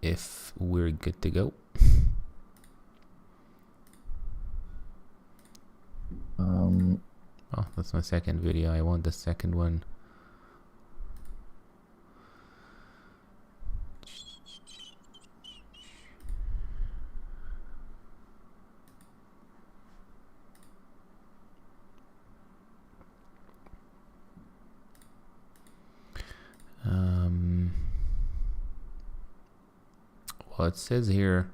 if we're good to go. Oh, that's my second video. I want the second one. Well, it says here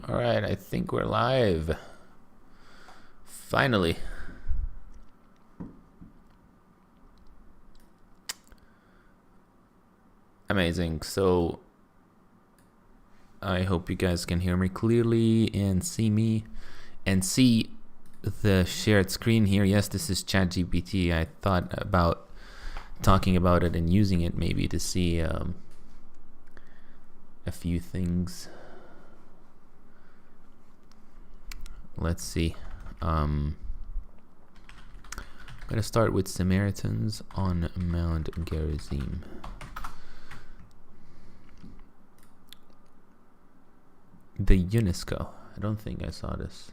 all right, I think we're live. Finally. Amazing. So I hope you guys can hear me clearly and see me and see the shared screen here. Yes, this is ChatGPT. I thought about talking about it and using it maybe to see a few things. Let's see. I'm going to start with Samaritans on Mount Gerizim. The UNESCO. I don't think I saw this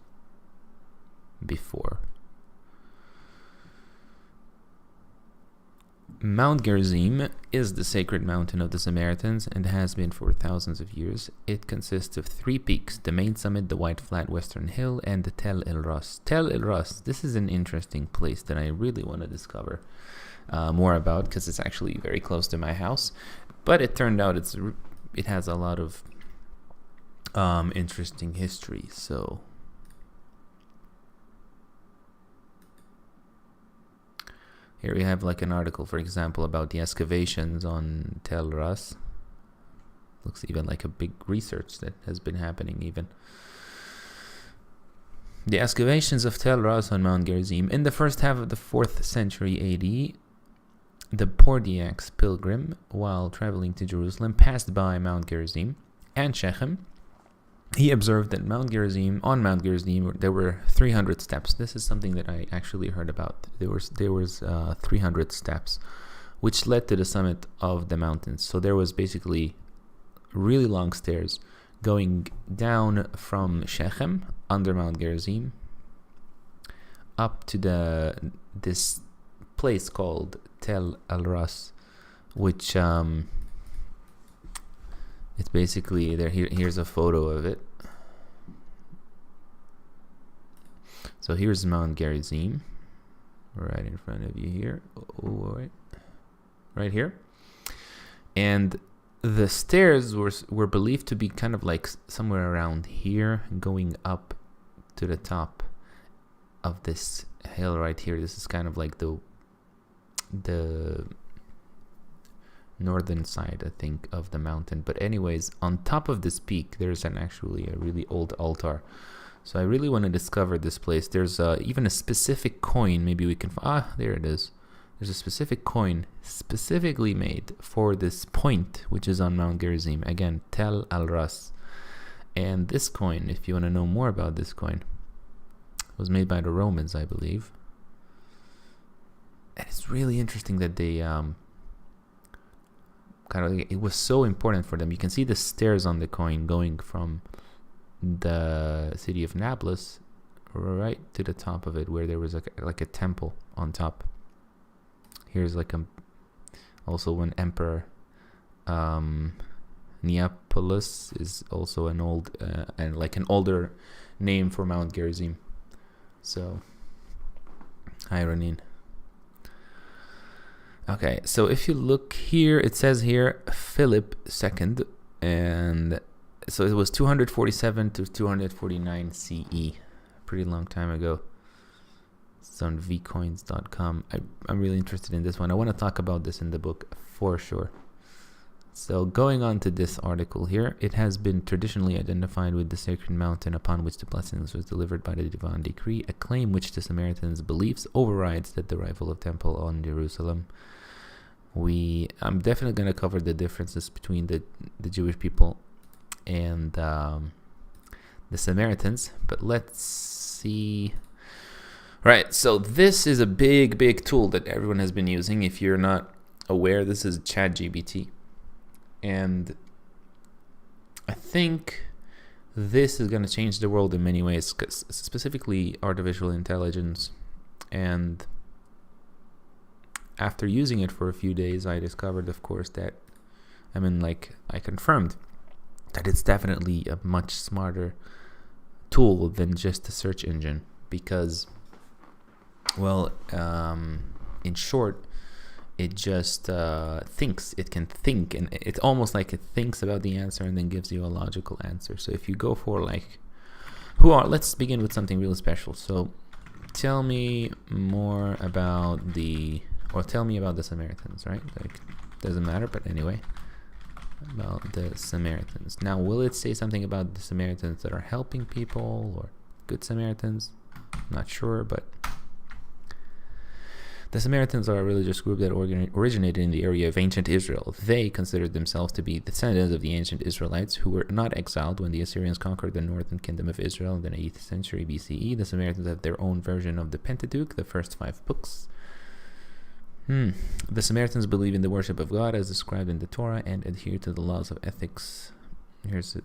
before. Mount Gerizim is the sacred mountain of the Samaritans and has been for thousands of years. It consists of 3 peaks: the main summit, the white flat western hill, and the Tel El Ras. Tel El Ras, this is an interesting place that I really want to discover more about, because it's actually very close to my house. But it turned out it has a lot of interesting history. So here we have like an article, for example, about the excavations on Tel Ras. Looks even like a big research that has been happening even. The excavations of Tel Ras on Mount Gerizim. In the first half of the 4th century AD, the Pordiacs pilgrim, while traveling to Jerusalem, passed by Mount Gerizim and Shechem. He observed that on Mount Gerizim, there were 300 steps. This is something that I actually heard about. There was 300 steps, which led to the summit of the mountains. So there was basically really long stairs going down from Shechem under Mount Gerizim up to this place called Tel El Ras, which it's basically there. Here's a photo of it. So here's Mount Gerizim, right in front of you here. Oh, right here. And the stairs were believed to be kind of like somewhere around here, going up to the top of this hill right here. This is kind of like the northern side, I think, of the mountain. But anyways, on top of this peak, there's actually a really old altar. So I really want to discover this place. There's even a specific coin. Maybe we can... there it is. There's a specific coin specifically made for this point, which is on Mount Gerizim. Again, Tel El Ras. And this coin, if you want to know more about this coin, was made by the Romans, I believe. And it's really interesting that they... it was so important for them. You can see the stairs on the coin going from the city of Nablus right to the top of it, where there was like a temple on top. Here's like also an emperor. Neapolis is also an old and like an older name for Mount Gerizim. So, hi Ronin. Okay, so if you look here, it says here Philip II, and so it was 247 to 249 CE, pretty long time ago. It's on vcoins.com. I'm really interested in this one. I want to talk about this in the book for sure. So going on to this article here, it has been traditionally identified with the sacred mountain upon which the blessings was delivered by the divine decree, a claim which the Samaritans' beliefs overrides the arrival of temple on Jerusalem. I'm definitely going to cover the differences between the Jewish people and the Samaritans. But let's see. Right, so this is a big tool that everyone has been using. If you're not aware, this is ChatGPT. And I think this is going to change the world in many ways, specifically artificial intelligence. And after using it for a few days, I discovered, of course, that I confirmed that it's definitely a much smarter tool than just a search engine, because, well, in short, it just thinks. It can think, and it's almost like it thinks about the answer and then gives you a logical answer. So if you go for let's begin with something really special. So tell me more about tell me about the Samaritans, right? Doesn't matter, but anyway, about the Samaritans. Now, will it say something about the Samaritans that are helping people or good Samaritans? Not sure, but the Samaritans are a religious group that originated in the area of ancient Israel. They considered themselves to be descendants of the ancient Israelites who were not exiled when the Assyrians conquered the northern kingdom of Israel in the 8th century BCE. The Samaritans have their own version of the Pentateuch, the first 5 books. The Samaritans believe in the worship of God as described in the Torah and adhere to the laws of ethics. Here's a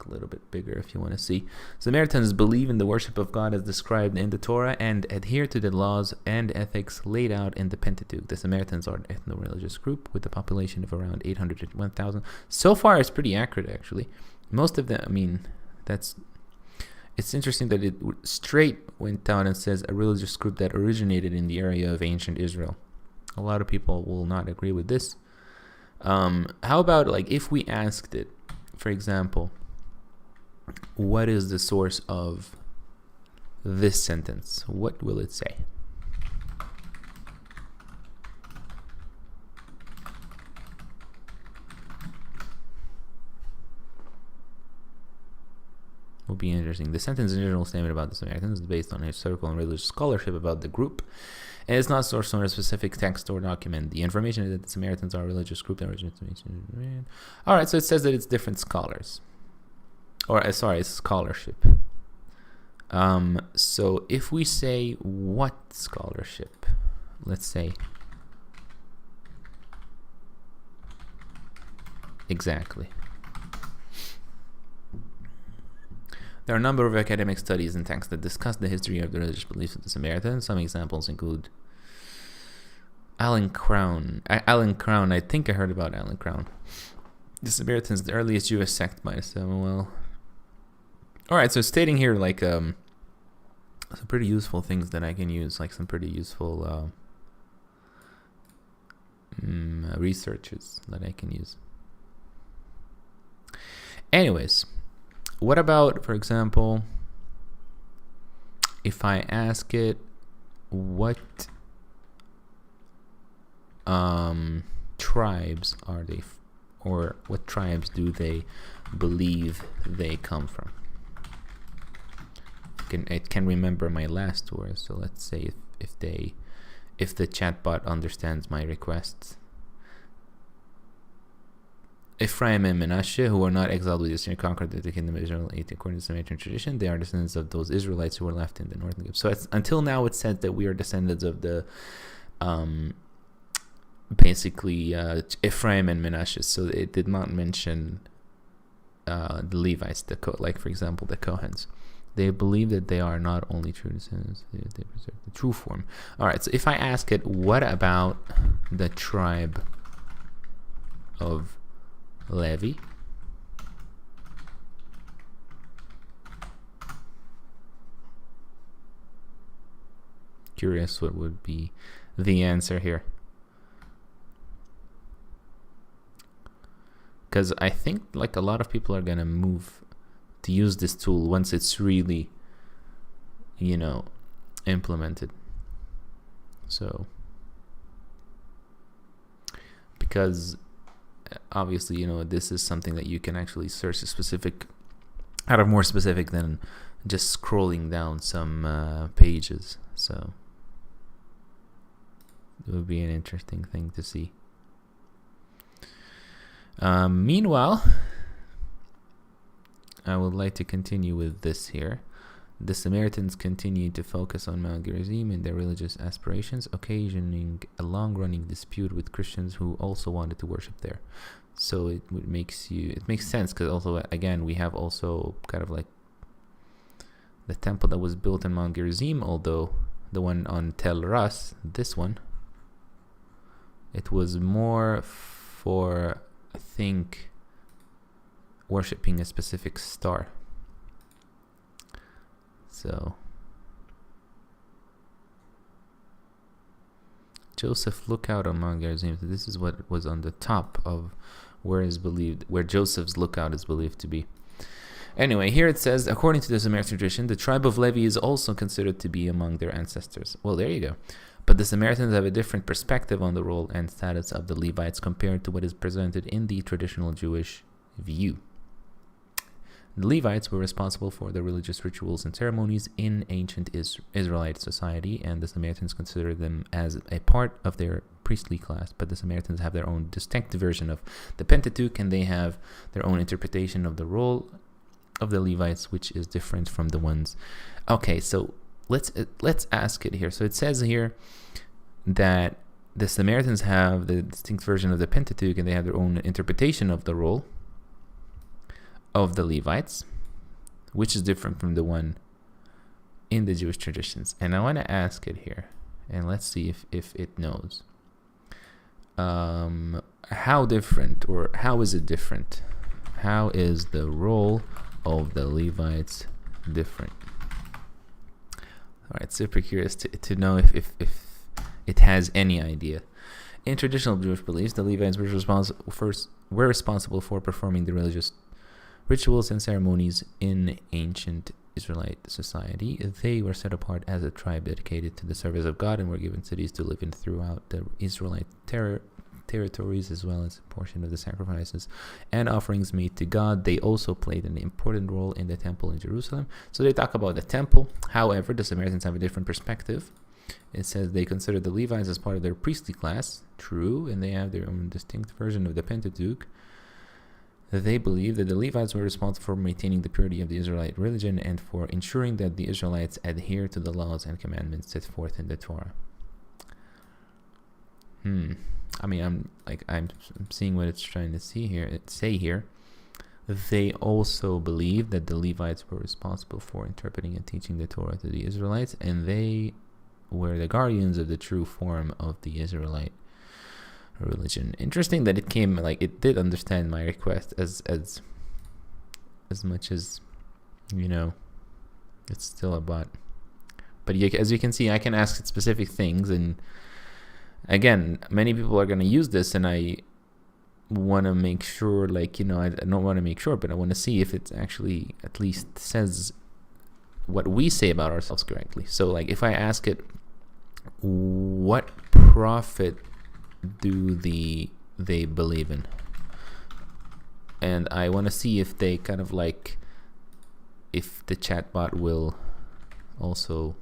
little bit bigger if you want to see. Samaritans believe in the worship of God as described in the Torah and adhere to the laws and ethics laid out in the Pentateuch. The Samaritans are an ethno-religious group with a population of around 801,000. So far, it's pretty accurate, actually. Most of them, it's interesting that it straight went down and says a religious group that originated in the area of ancient Israel. A lot of people will not agree with this. How about, if we asked it, for example, what is the source of this sentence? What will it say? Will be interesting. The sentence is a general statement about the Samaritans is based on historical and religious scholarship about the group, and it's not sourced on a specific text or document. The information is that the Samaritans are a religious group that originates. All right, so it says that it's different scholars, it's scholarship. So if we say what scholarship, let's say exactly. There are a number of academic studies and texts that discuss the history of the religious beliefs of the Samaritans. Some examples include Alan Crown. I think I heard about Alan Crown. The Samaritans, the earliest Jewish sect by Samuel. Alright, so stating here some pretty useful things that I can use, some pretty useful researches that I can use. Anyways, what about, for example, if I ask it what tribes are they, or what tribes do they believe they come from? It can remember my last words. So let's say if the chatbot understands my requests. Ephraim and Menashe, who are not exiled with the Assyrian conquered the kingdom of Israel, according to the Samaritan tradition, they are descendants of those Israelites who were left in the northern kingdom. So until now, it said that we are descendants of the, Ephraim and Menashe. So it did not mention the Levites, for example, the Kohens. They believe that they are not only true descendants, they preserve the true form. All right, so if I ask it, what about the tribe of Levi? Curious what would be the answer here. Because I think a lot of people are going to move to use this tool once it's really, implemented. So, because obviously, this is something that you can actually search more specific than just scrolling down some pages. So it would be an interesting thing to see. Meanwhile, I would like to continue with this here. The Samaritans continued to focus on Mount Gerizim in their religious aspirations, occasioning a long-running dispute with Christians who also wanted to worship there. So it makes sense, because also, again, we have also kind of like the temple that was built in Mount Gerizim, although the one on Tel Ras, this one, it was more for, I think, worshipping a specific star. So Joseph lookout on Mount Gerizim. So this is what was on the top of where Joseph's lookout is believed to be. Anyway, here it says, according to the Samaritan tradition, the tribe of Levi is also considered to be among their ancestors. Well, there you go. But the Samaritans have a different perspective on the role and status of the Levites compared to what is presented in the traditional Jewish view. The Levites were responsible for the religious rituals and ceremonies in ancient Israelite society, and the Samaritans considered them as a part of their priestly class. But the Samaritans have their own distinct version of the Pentateuch, and they have their own interpretation of the role of the Levites, which is different from the ones. Okay, so let's ask it here. So it says here that the Samaritans have the distinct version of the Pentateuch, and they have their own interpretation of the role of the Levites, which is different from the one in the Jewish traditions. And I want to ask it here, and let's see if it knows. How different, or how is it different? How is the role of the Levites different? All right, super curious to know if it has any idea. In traditional Jewish beliefs, the Levites were responsible for performing the religious rituals and ceremonies in ancient Israelite society. They were set apart as a tribe dedicated to the service of God and were given cities to live in throughout the Israelite territories, as well as a portion of the sacrifices and offerings made to God. They also played an important role in the temple in Jerusalem. So they talk about the temple. However, the Samaritans have a different perspective. It says they consider the Levites as part of their priestly class. True, and they have their own distinct version of the Pentateuch. They believe that the Levites were responsible for maintaining the purity of the Israelite religion and for ensuring that the Israelites adhere to the laws and commandments set forth in the Torah. I mean, I'm seeing what it's trying to say here. They also believe that the Levites were responsible for interpreting and teaching the Torah to the Israelites, and they were the guardians of the true form of the Israelite religion. Interesting that it did understand my request as much as, it's still a bot. But as you can see, I can ask it specific things, and again, many people are going to use this, and I want to make sure, I don't want to make sure, but I want to see if it actually at least says what we say about ourselves correctly. So if I ask it, what prophet do they believe in? And I want to see if they if the chatbot will also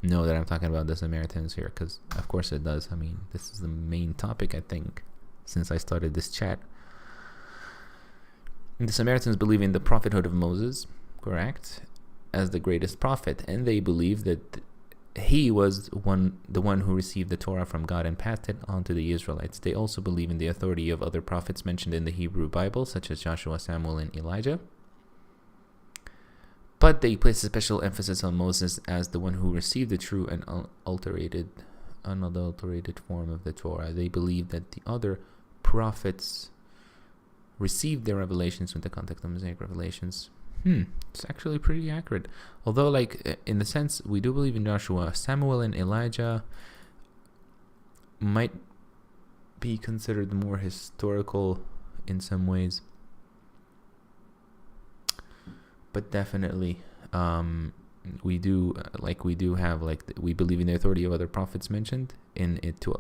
know that I'm talking about the Samaritans here, because of course it does. I mean, this is the main topic, I think, since I started this chat. The Samaritans believe in the prophethood of Moses, correct, as the greatest prophet, and they believe that he was the one who received the Torah from God and passed it on to the Israelites. They also believe in the authority of other prophets mentioned in the Hebrew Bible, such as Joshua, Samuel, and Elijah. But they place a special emphasis on Moses as the one who received the true and unadulterated form of the Torah. They believe that the other prophets received their revelations in the context of Mosaic revelations. It's actually pretty accurate. Although, in the sense, we do believe in Joshua. Samuel and Elijah might be considered more historical in some ways. But definitely, we do we believe in the authority of other prophets mentioned in it to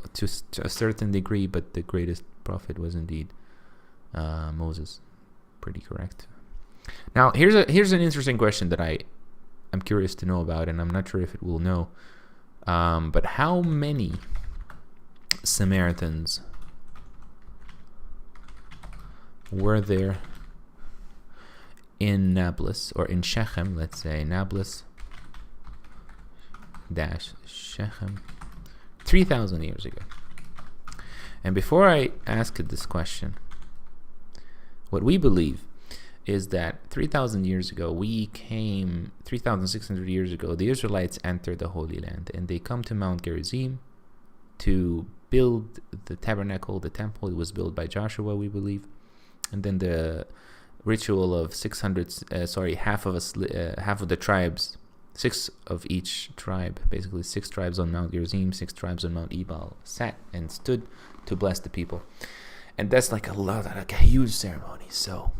a certain degree, but the greatest prophet was indeed Moses. Pretty correct. Now, here's an interesting question that I'm curious to know about, and I'm not sure if it will know. But how many Samaritans were there in Nablus, or in Shechem, let's say Nablus dash Shechem, 3,000 years ago. And before I ask this question, what we believe is that 3,000 years ago, 3,600 years ago, the Israelites entered the Holy Land, and they come to Mount Gerizim to build the tabernacle, the temple. It was built by Joshua, we believe. And then the ritual of half of the tribes, 6 of each tribe, basically 6 tribes on Mount Gerizim, 6 tribes on Mount Ebal, sat and stood to bless the people. And that's like a huge ceremony. So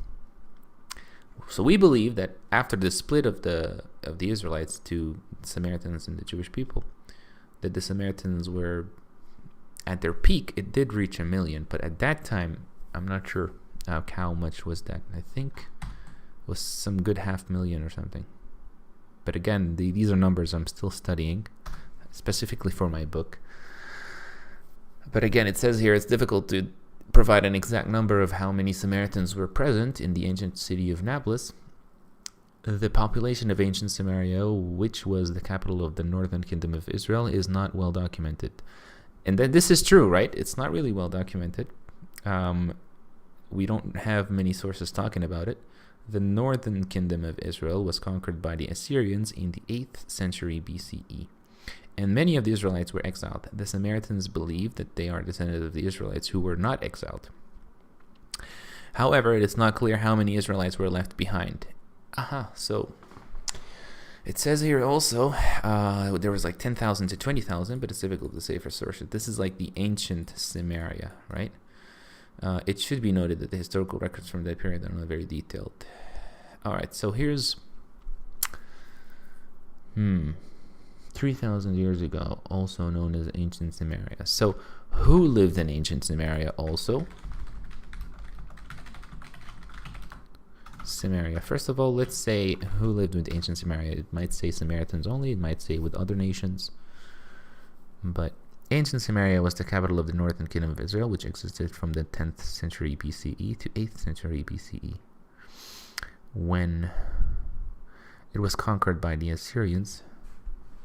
we believe that after the split of the Israelites to Samaritans and the Jewish people, that the Samaritans were at their peak. It did reach 1 million, but at that time, I'm not sure how much was that. I think it was some good 500,000 or something. But again, these are numbers I'm still studying, specifically for my book. But again, it says here it's difficult to provide an exact number of how many Samaritans were present in the ancient city of Nablus. The population of ancient Samaria, which was the capital of the northern kingdom of Israel, is not well documented. And then this is true, right? It's not really well documented. We don't have many sources talking about it. The northern kingdom of Israel was conquered by the Assyrians in the 8th century BCE. And many of the Israelites were exiled. The Samaritans believe that they are descendants of the Israelites who were not exiled. However, it is not clear how many Israelites were left behind. So it says here also there was like 10,000 to 20,000, but it's difficult to say for sources. This is like the ancient Samaria, right? It should be noted that the historical records from that period are not very detailed. All right, so here's 3,000 years ago, also known as ancient Samaria. So who lived in ancient Samaria also? Samaria. First of all, let's say who lived with ancient Samaria. It might say Samaritans only. It might say with other nations. But ancient Samaria was the capital of the northern kingdom of Israel, which existed from the 10th century BCE to 8th century BCE, when it was conquered by the Assyrians.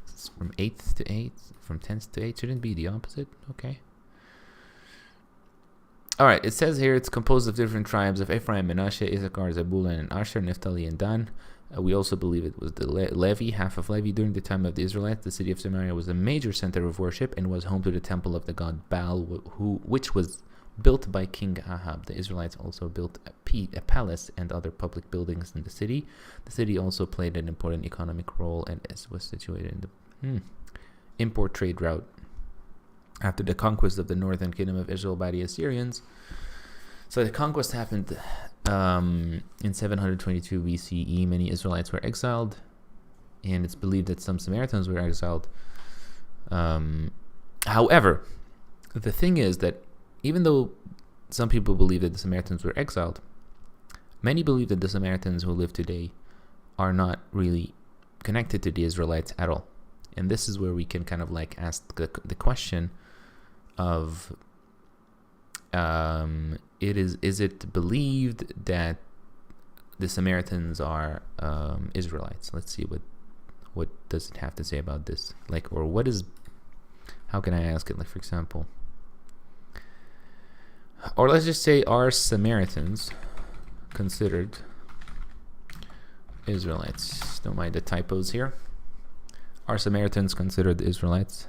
It's from 8th to 8th, from 10th to 8th. Shouldn't be the opposite. Okay. All right, it says here it's composed of different tribes of Ephraim, Menashe, Issachar, Zebulun, and Asher, Naphtali, and Dan. We also believe it was the Levi, half of Levi. During the time of the Israelites, the city of Samaria was a major center of worship and was home to the temple of the god Baal, which was built by King Ahab. The Israelites also built a palace and other public buildings in the city. The city also played an important economic role and was situated in the import trade route. After the conquest of the northern kingdom of Israel by the Assyrians, so the conquest happened in 722 BCE. Many Israelites were exiled, and it's believed that some Samaritans were exiled. However, the thing is that even though some people believe that the Samaritans were exiled, many believe that the Samaritans who live today are not really connected to the Israelites at all. And this is where we can kind of like ask the question of is it believed that the Samaritans are Israelites? Let's see what does it have to say about this, like, or what is, how can I ask it, like, for example, or let's just say, are Samaritans considered Israelites? Don't mind the typos here. Are Samaritans considered Israelites?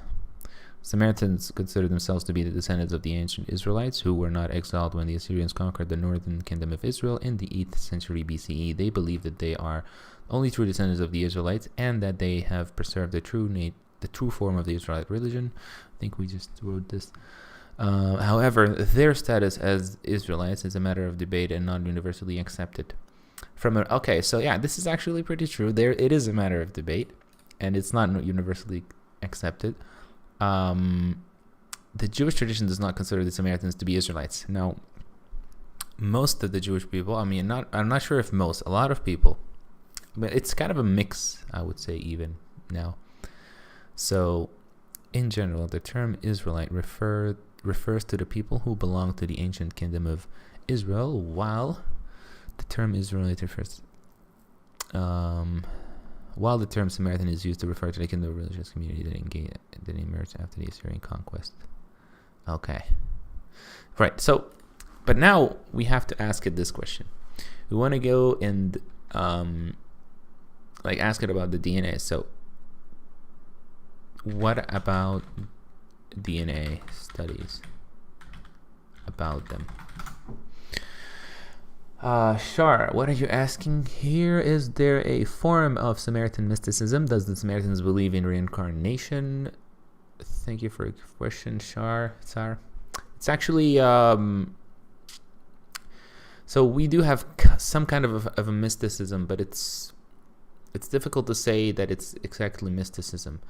Samaritans consider themselves to be the descendants of the ancient Israelites who were not exiled when the Assyrians conquered the northern kingdom of Israel in the 8th century BCE. They believe that they are only true descendants of the Israelites and that they have preserved the true form of the Israelite religion. I think we just wrote this. However, their status as Israelites is a matter of debate and not universally accepted. Okay, so yeah, this is actually pretty true. It is a matter of debate, and it's not universally accepted. The Jewish tradition does not consider the Samaritans to be Israelites. Now, most of the Jewish people, I'm not sure if most, a lot of people, but it's kind of a mix, I would say, even now. So, in general, the term Israelite refers to the people who belong to the ancient kingdom of Israel, while the term Israelite refers While the term Samaritan is used to refer to the Hindu religious community that emerged after the Assyrian conquest. Okay. Right. So, but now we have to ask it this question. We want to go and ask it about the DNA. So, what about DNA studies about them? Sure. What are you asking here? Is there a form of Samaritan mysticism? Does the Samaritans believe in reincarnation? Thank you for your question, Tsar. It's actually so we do have some kind of a mysticism, but it's difficult to say that it's exactly mysticism.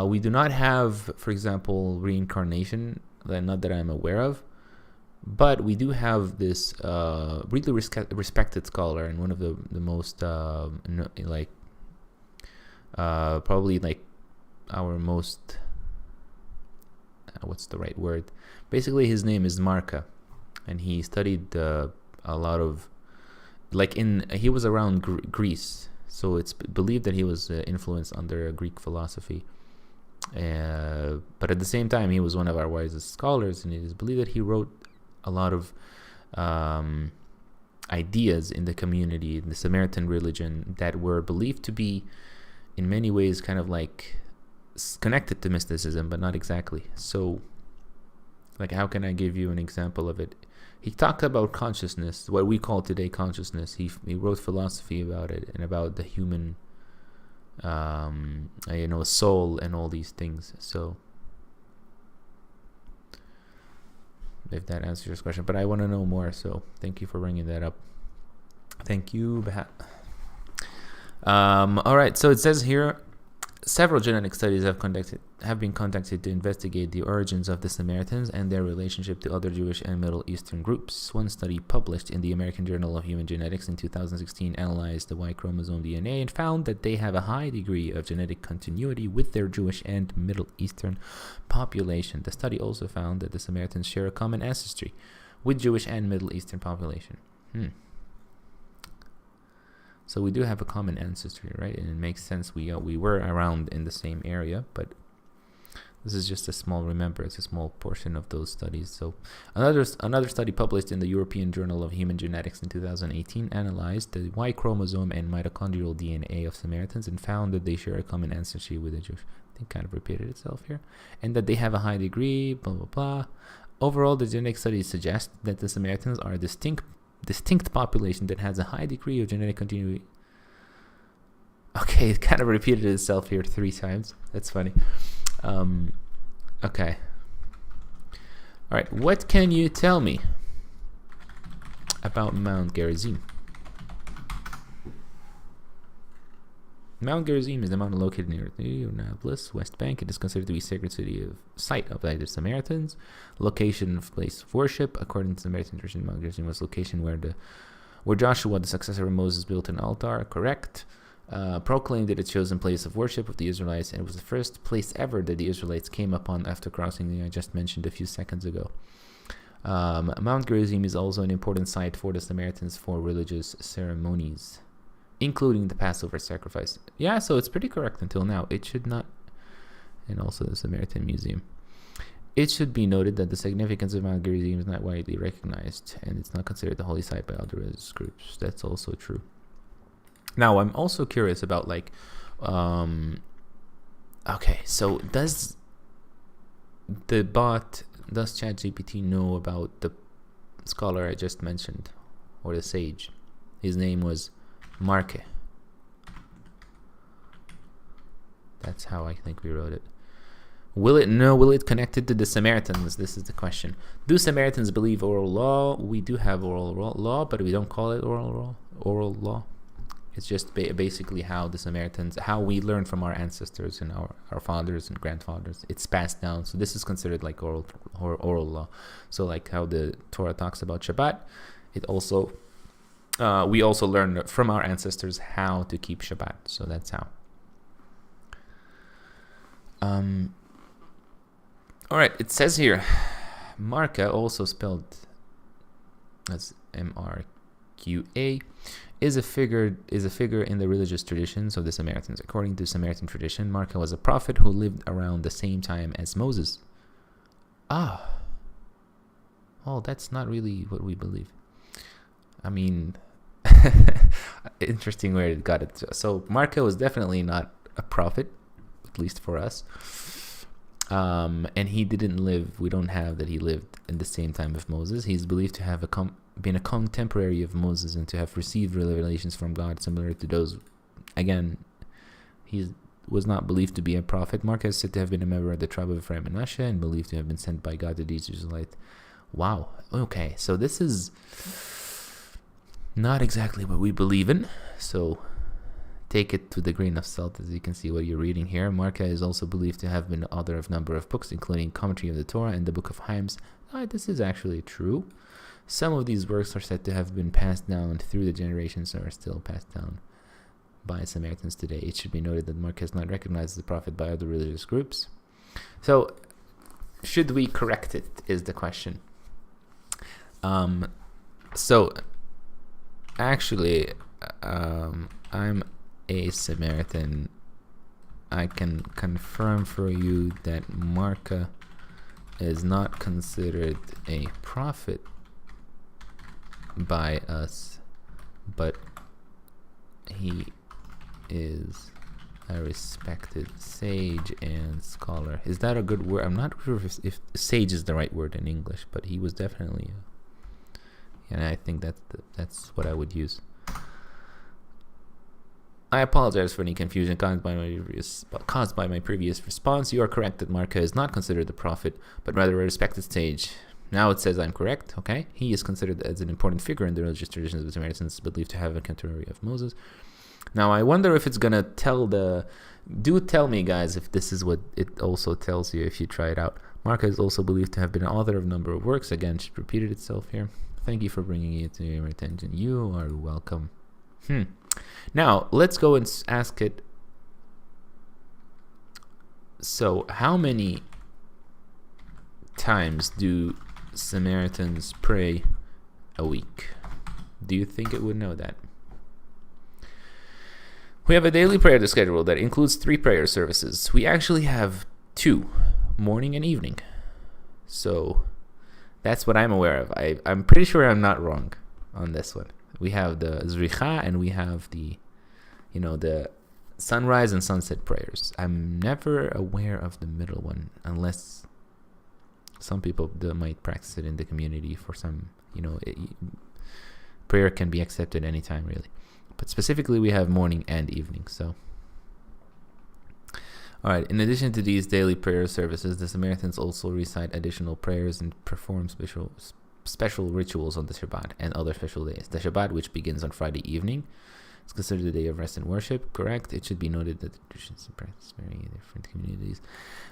We do not have, for example, reincarnation, not that I'm aware of. But we do have this really respected scholar and one of the most probably like our most what's the right word? Basically, his name is Marka, and he studied a lot of he was around Greece, so it's believed that he was influenced under Greek philosophy. But at the same time, he was one of our wisest scholars, and it is believed that he wrote a lot of ideas in the community, in the Samaritan religion, that were believed to be in many ways kind of like connected to mysticism, but not exactly. So, like, how can I give you an example of it? He talked about consciousness, what we call today consciousness. He wrote philosophy about it and about the human soul and all these things. So if that answers your question, but I want to know more, so thank you for bringing that up. Thank you, Bahat. All right, so it says here, several genetic studies have been conducted to investigate the origins of the Samaritans and their relationship to other Jewish and Middle Eastern groups. One study published in the American Journal of Human Genetics in 2016 analyzed the Y chromosome DNA and found that they have a high degree of genetic continuity with their Jewish and Middle Eastern population. The study also found that the Samaritans share a common ancestry with Jewish and Middle Eastern population. So we do have a common ancestry, right? And it makes sense. We were around in the same area, but this is just a small it's a small portion of those studies. So another study published in the European Journal of Human Genetics in 2018 analyzed the Y chromosome and mitochondrial DNA of Samaritans and found that they share a common ancestry with the Jewish. I think kind of repeated itself here. And that they have a high degree, blah, blah, blah. Overall, the genetic studies suggest that the Samaritans are a distinct population that has a high degree of genetic continuity. Okay, it kind of repeated itself here 3 times. That's funny. Okay. All right, what can you tell me about Mount Gerizim? Mount Gerizim is a mountain located near Nablus, West Bank. It is considered to be a sacred site of the Samaritans. Location of place of worship. According to Samaritan tradition, Mount Gerizim was location where Joshua, the successor of Moses, built an altar. Correct. Proclaimed it a chosen place of worship of the Israelites, and it was the first place ever that the Israelites came upon after crossing the I just mentioned a few seconds ago. Mount Gerizim is also an important site for the Samaritans for religious ceremonies, including the Passover sacrifice. Yeah, so it's pretty correct until now. It should not, and also the Samaritan Museum. It should be noted that the significance of Mount Gerizim is not widely recognized, and it's not considered the holy site by other religious groups. That's also true. Now, I'm also curious about okay, so does ChatGPT know about the scholar I just mentioned, or the sage? His name was Marke. That's how I think we wrote it. Will it connected to the Samaritans? This is the question. Do Samaritans believe oral law? We do have oral law, but we don't call it oral law. It's just basically how the Samaritans, how we learn from our ancestors and our fathers and grandfathers. It's passed down. So this is considered like oral law. So like how the Torah talks about Shabbat, it also we also learn from our ancestors how to keep Shabbat. So that's how. All right. It says here, Marka, also spelled as Marka, QA, is a figure in the religious traditions of the Samaritans. According to Samaritan tradition, Marka was a prophet who lived around the same time as Moses. Oh, that's not really what we believe. I mean, interesting where it got it. So Marka was definitely not a prophet, at least for us. And he didn't live, we don't have that he lived in the same time of Moses. He's believed to have been a contemporary of Moses and to have received revelations from God similar to those. Again, he was not believed to be a prophet. Mark is said to have been a member of the tribe of Ephraim and Manasseh and believed to have been sent by God to the Israelites. Wow. Okay, so this is not exactly what we believe in. So take it with a grain of salt, as you can see what you're reading here. Marka is also believed to have been the author of a number of books, including Commentary of the Torah and the Book of Hymns. This is actually true. Some of these works are said to have been passed down through the generations and are still passed down by Samaritans today. It should be noted that Marka is not recognized as a prophet by other religious groups. So, should we correct it, is the question. Actually, I'm a Samaritan. I can confirm for you that Marka is not considered a prophet by us, but he is a respected sage and scholar. Is that a good word? I'm not sure if sage is the right word in English, but he was definitely and I think that's what I would use. I apologize for any confusion caused by my previous response. You are correct that Marka is not considered a prophet, but rather a respected sage. Now it says I'm correct, okay? He is considered as an important figure in the religious traditions of the Samaritans, believed to have a contemporary of Moses. Now I wonder if it's going to tell do tell me, guys, if this is what it also tells you if you try it out. Marka is also believed to have been an author of a number of works. Again, she repeated itself here. Thank you for bringing it to your attention. You are welcome. Now, let's go and ask it. So, how many times do Samaritans pray a week? Do you think it would know that? We have a daily prayer schedule that includes 3 prayer services. We actually have 2, morning and evening. So, that's what I'm aware of. I'm pretty sure I'm not wrong on this one. We have the Zricha and we have the sunrise and sunset prayers. I'm never aware of the middle one, unless some people might practice it in the community for some, prayer can be accepted anytime, really. But specifically, we have morning and evening. So, all right. In addition to these daily prayer services, the Samaritans also recite additional prayers and perform special rituals on the Shabbat and other special days. The Shabbat, which begins on Friday evening, is considered a day of rest and worship. Correct. It should be noted that the traditions and practices vary in different communities.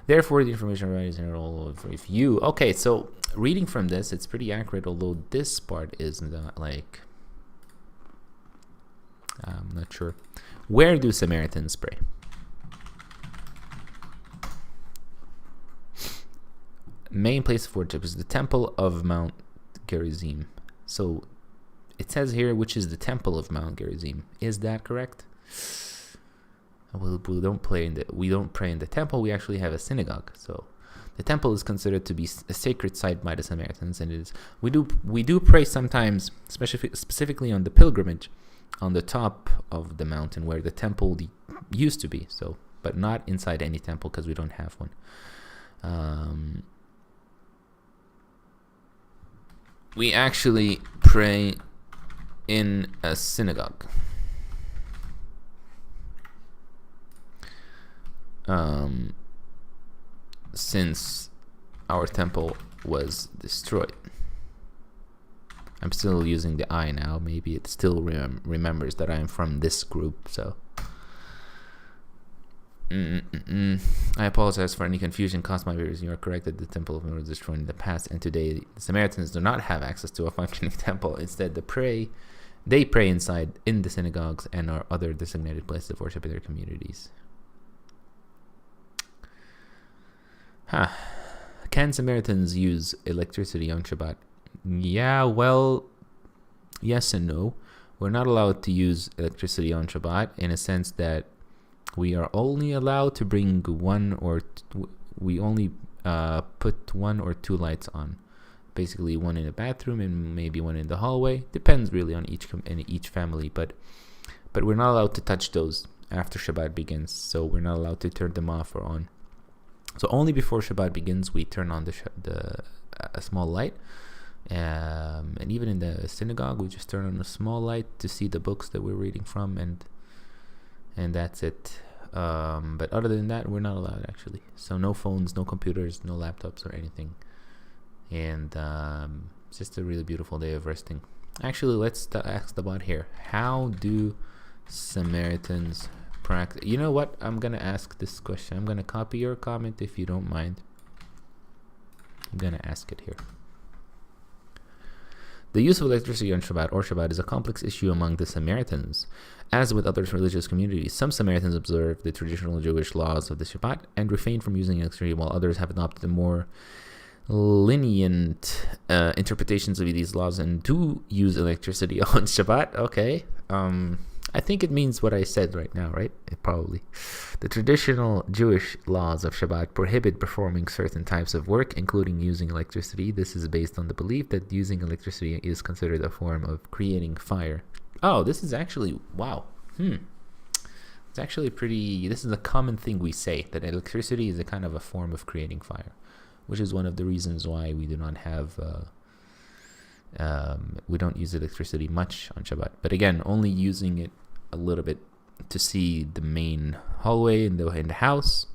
Therefore, the information provided is all over review. Okay, so reading from this, it's pretty accurate, although this part is not I'm not sure. Where do Samaritans pray? Main place of worship is the temple of Mount Gerizim. So it says here, which is the temple of Mount Gerizim. Is that correct? We don't pray in the temple. We actually have a synagogue. So the temple is considered to be a sacred site by the Samaritans, and it is. We do pray sometimes, specifically on the pilgrimage, on the top of the mountain where the temple used to be. So, but not inside any temple because we don't have one. We actually pray in a synagogue. Since our temple was destroyed. I'm still using the I now. Maybe it still remembers that I'm from this group, so... I apologize for any confusion caused by viewers. You are correct that the temple of was destroyed in the past, and today the Samaritans do not have access to a functioning temple. Instead, they pray inside in the synagogues and our other designated places of worship in their communities. Can Samaritans use electricity on Shabbat? Yeah, well, yes and no. We're not allowed to use electricity on Shabbat in a sense that we are only allowed to bring we only put 1 or 2 lights on. Basically, 1 in the bathroom and maybe 1 in the hallway. Depends really on each family, but we're not allowed to touch those after Shabbat begins. So we're not allowed to turn them off or on. So only before Shabbat begins, we turn on a small light. And even in the synagogue, we just turn on a small light to see the books that we're reading from, and that's it. But other than that, we're not allowed actually. So no phones, no computers, no laptops or anything. And it's just a really beautiful day of resting. Actually, let's ask the bot here. How do Samaritans practice? You know what? I'm gonna ask this question. I'm gonna copy your comment if you don't mind. I'm gonna ask it here. The use of electricity on Shabbat or Shabbat is a complex issue among the Samaritans. As with other religious communities, some Samaritans observe the traditional Jewish laws of the Shabbat and refrain from using electricity, while others have adopted more lenient interpretations of these laws and do use electricity on Shabbat. Okay. I think it means what I said right now, right? Probably. The traditional Jewish laws of Shabbat prohibit performing certain types of work, including using electricity. This is based on the belief that using electricity is considered a form of creating fire. Oh, this is actually, wow. It's actually this is a common thing we say, that electricity is a kind of a form of creating fire, which is one of the reasons why we do not have... we don't use electricity much on Shabbat, but again, only using it a little bit to see the main hallway in the house,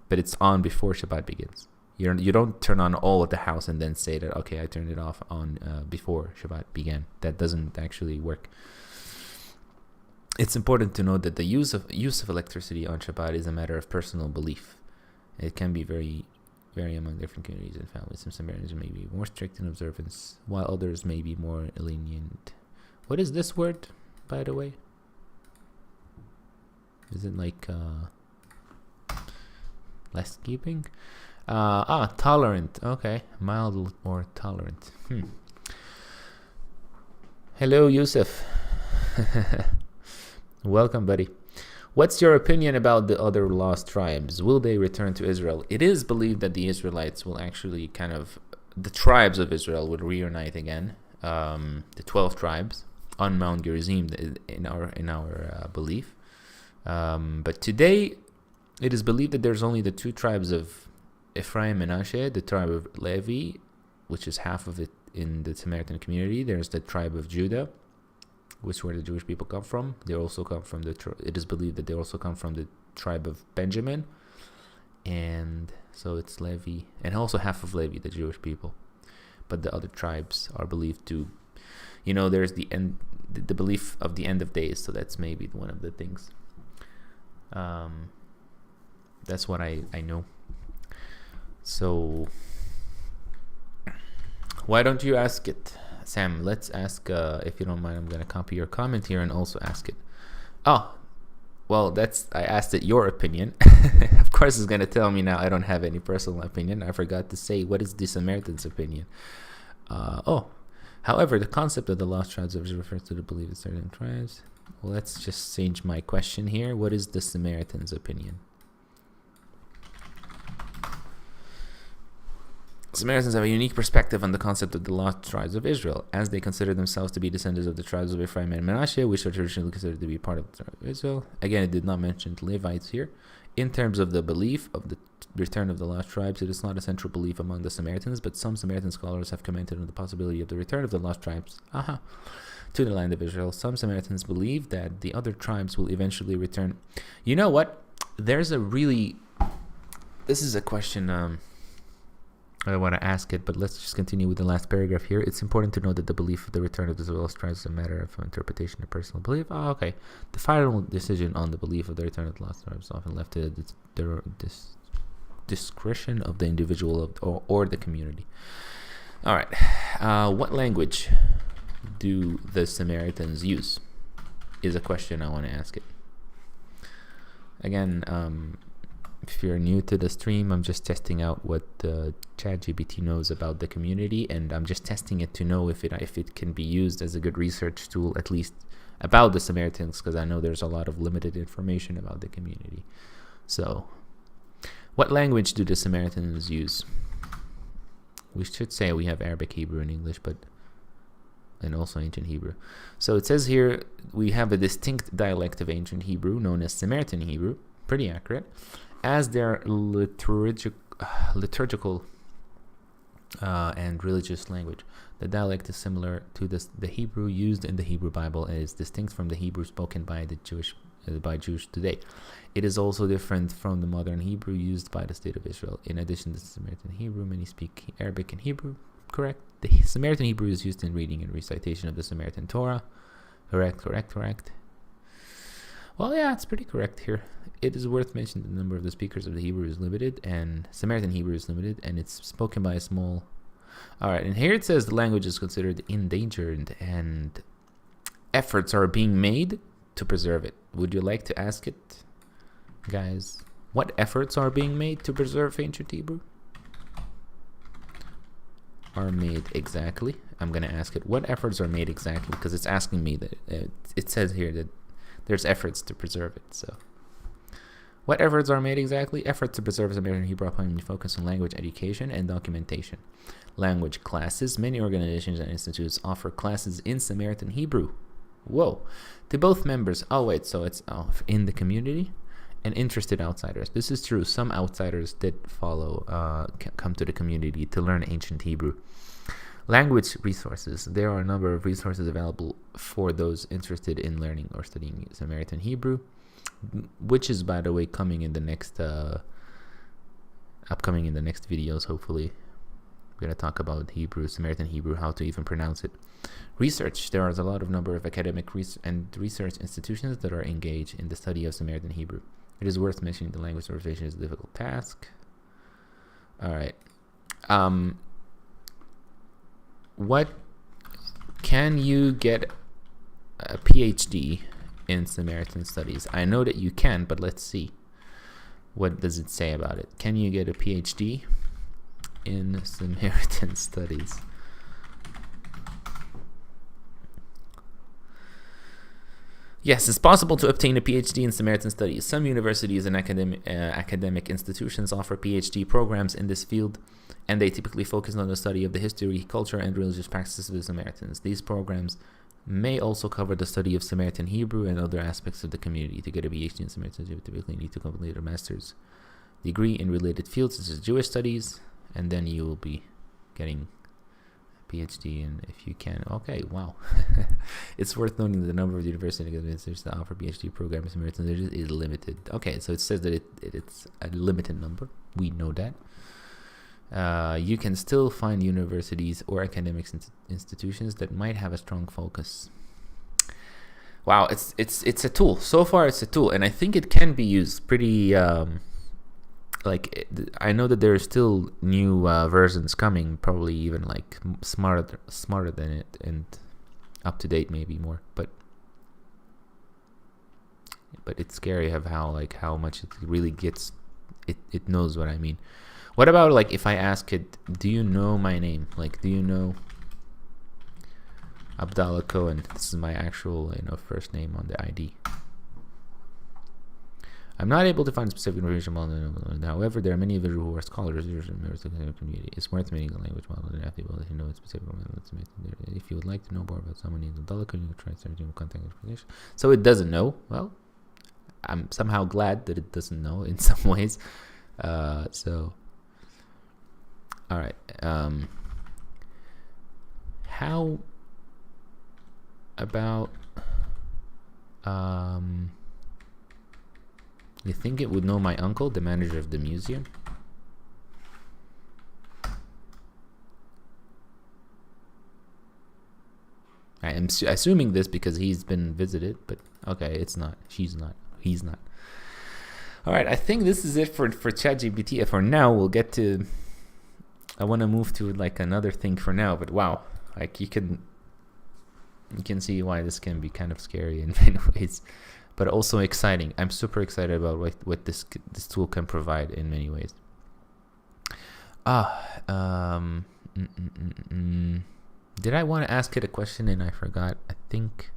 but it's on before Shabbat begins. You don't turn on all of the house and then say that, okay, I turned it off on before Shabbat began. That doesn't actually work. It's important to note that the use of electricity on Shabbat is a matter of personal belief. It can be vary among different communities and families. Some Samaritans may be more strict in observance, while others may be more lenient. What is this word, by the way? Is it like less keeping? Tolerant. Okay, mild or tolerant. Hello, Yusuf. Welcome, buddy. What's your opinion about the other lost tribes? Will they return to Israel? It is believed that the Israelites will actually the tribes of Israel would reunite again. The 12 tribes on Mount Gerizim in our belief. But today, it is believed that there's only the 2 tribes of Ephraim and Manasseh, the tribe of Levi, which is half of it in the Samaritan community. There's the tribe of Judah, which is where the Jewish people come from. They also come from it is believed that they also come from the tribe of Benjamin. And so it's Levi, and also half of Levi, the Jewish people. But the other tribes are believed to, there's the belief of the end of days. So that's maybe one of the things. That's what I know. So why don't you ask it, Sam? Let's ask, if you don't mind, I'm going to copy your comment here and also ask it. Oh, well, I asked it your opinion. Of course, it's going to tell me now I don't have any personal opinion. I forgot to say, what is the Samaritan's opinion? However, the concept of the lost tribes refers to the belief of certain tribes. Well, let's just change my question here. What is the Samaritan's opinion? Samaritans have a unique perspective on the concept of the lost tribes of Israel, as they consider themselves to be descendants of the tribes of Ephraim and Manasseh, which are traditionally considered to be part of the tribe of Israel. Again, it did not mention the Levites here. In terms of the belief of the return of the lost tribes, it is not a central belief among the Samaritans, but some Samaritan scholars have commented on the possibility of the return of the lost tribes to the land of Israel. Some Samaritans believe that the other tribes will eventually return. You know what? This is a question... I want to ask it, but let's just continue with the last paragraph here. It's important to note that the belief of the return of the lost tribes is a matter of interpretation and personal belief. Okay. The final decision on the belief of the return of the lost tribes is often left to the discretion of the individual or the community. All right. What language do the Samaritans use? Is a question I want to ask it. Again, If you're new to the stream, I'm just testing out what ChatGPT knows about the community, and I'm just testing it to know if it can be used as a good research tool, at least about the Samaritans, because I know there's a lot of limited information about the community. So, what language do the Samaritans use? We should say we have Arabic, Hebrew, and English, and also ancient Hebrew. So it says here we have a distinct dialect of ancient Hebrew known as Samaritan Hebrew. Pretty accurate. As their liturgical and religious language. The dialect is similar to the Hebrew used in the Hebrew Bible and is distinct from the Hebrew spoken by the Jewish today. It is also different from the modern Hebrew used by the state of Israel. In addition to the Samaritan Hebrew, many speak Arabic and Hebrew. Correct. The Samaritan Hebrew is used in reading and recitation of the Samaritan Torah. Correct. Well, yeah, it's pretty correct here. It is worth mentioning the number of the speakers of the Hebrew is limited, and Samaritan Hebrew is limited, and it's spoken by a small... Alright, and here it says the language is considered endangered, and efforts are being made to preserve it. Would you like to ask it, guys? What efforts are being made to preserve ancient Hebrew? Are made exactly? I'm going to ask it, what efforts are made exactly? Because it's asking me that. It says here that there's efforts to preserve it, so... What efforts are made exactly? Efforts to preserve Samaritan Hebrew primarily focus on language education and documentation. Language classes. Many organizations and institutes offer classes in Samaritan Hebrew. Whoa. To both members. Oh, wait. So it's in the community and interested outsiders. This is true. Some outsiders did come to the community to learn ancient Hebrew. Language resources. There are a number of resources available for those interested in learning or studying Samaritan Hebrew, which is, by the way, coming in the next upcoming in the next videos. Hopefully we're going to talk about Hebrew, Samaritan Hebrew, how to even pronounce it. Research. There are a lot of number of academic and research institutions that are engaged in the study of Samaritan Hebrew. It is worth mentioning the language revision is a difficult task. All right. What can you get a PhD in Samaritan studies? I know that you can, but let's see. What does it say about it? Can you get a PhD in Samaritan studies? Yes, it's possible to obtain a PhD in Samaritan studies. Some universities and academic institutions offer PhD programs in this field, and they typically focus on the study of the history, culture, and religious practices of the Samaritans. These programs may also cover the study of Samaritan Hebrew and other aspects of the community. To get a PhD in Samaritan, you typically need to complete a master's degree in related fields such as Jewish studies, and then you will be getting a PhD in, if you can. Okay, wow. It's worth noting that the number of university institutions that offer PhD programs in Samaritan is limited. Okay, so it says that it's a limited number. We know that. You can still find universities or academic institutions that might have a strong focus. Wow, it's a tool. So far, it's a tool, and I think it can be used pretty. I know that there are still new versions coming, probably even like smarter than it and up to date, maybe more. But it's scary of how much it really gets. It knows what I mean. What about, like, if I ask it, do you know my name? Like, do you know Abdallah Cohen? This is my actual, first name on the ID. I'm not able to find specific information. However, there are many individuals who are scholars in the community. It's worth meeting the language model and after you know it's specific. If you would like to know more about someone named Abdallah Cohen, you can try searching contact information. So it doesn't know. Well, I'm somehow glad that it doesn't know in some ways. All right. How about you think it would know my uncle, the manager of the museum? I am assuming this because he's been visited, but okay, it's not. She's not. He's not. All right, I think this is it for ChatGPT. For now, we'll get to... I want to move to like another thing for now, but wow, like you can see why this can be kind of scary in many ways. but also exciting. I'm super excited about what this tool can provide in many ways. Did I want to ask it a question and I forgot? I think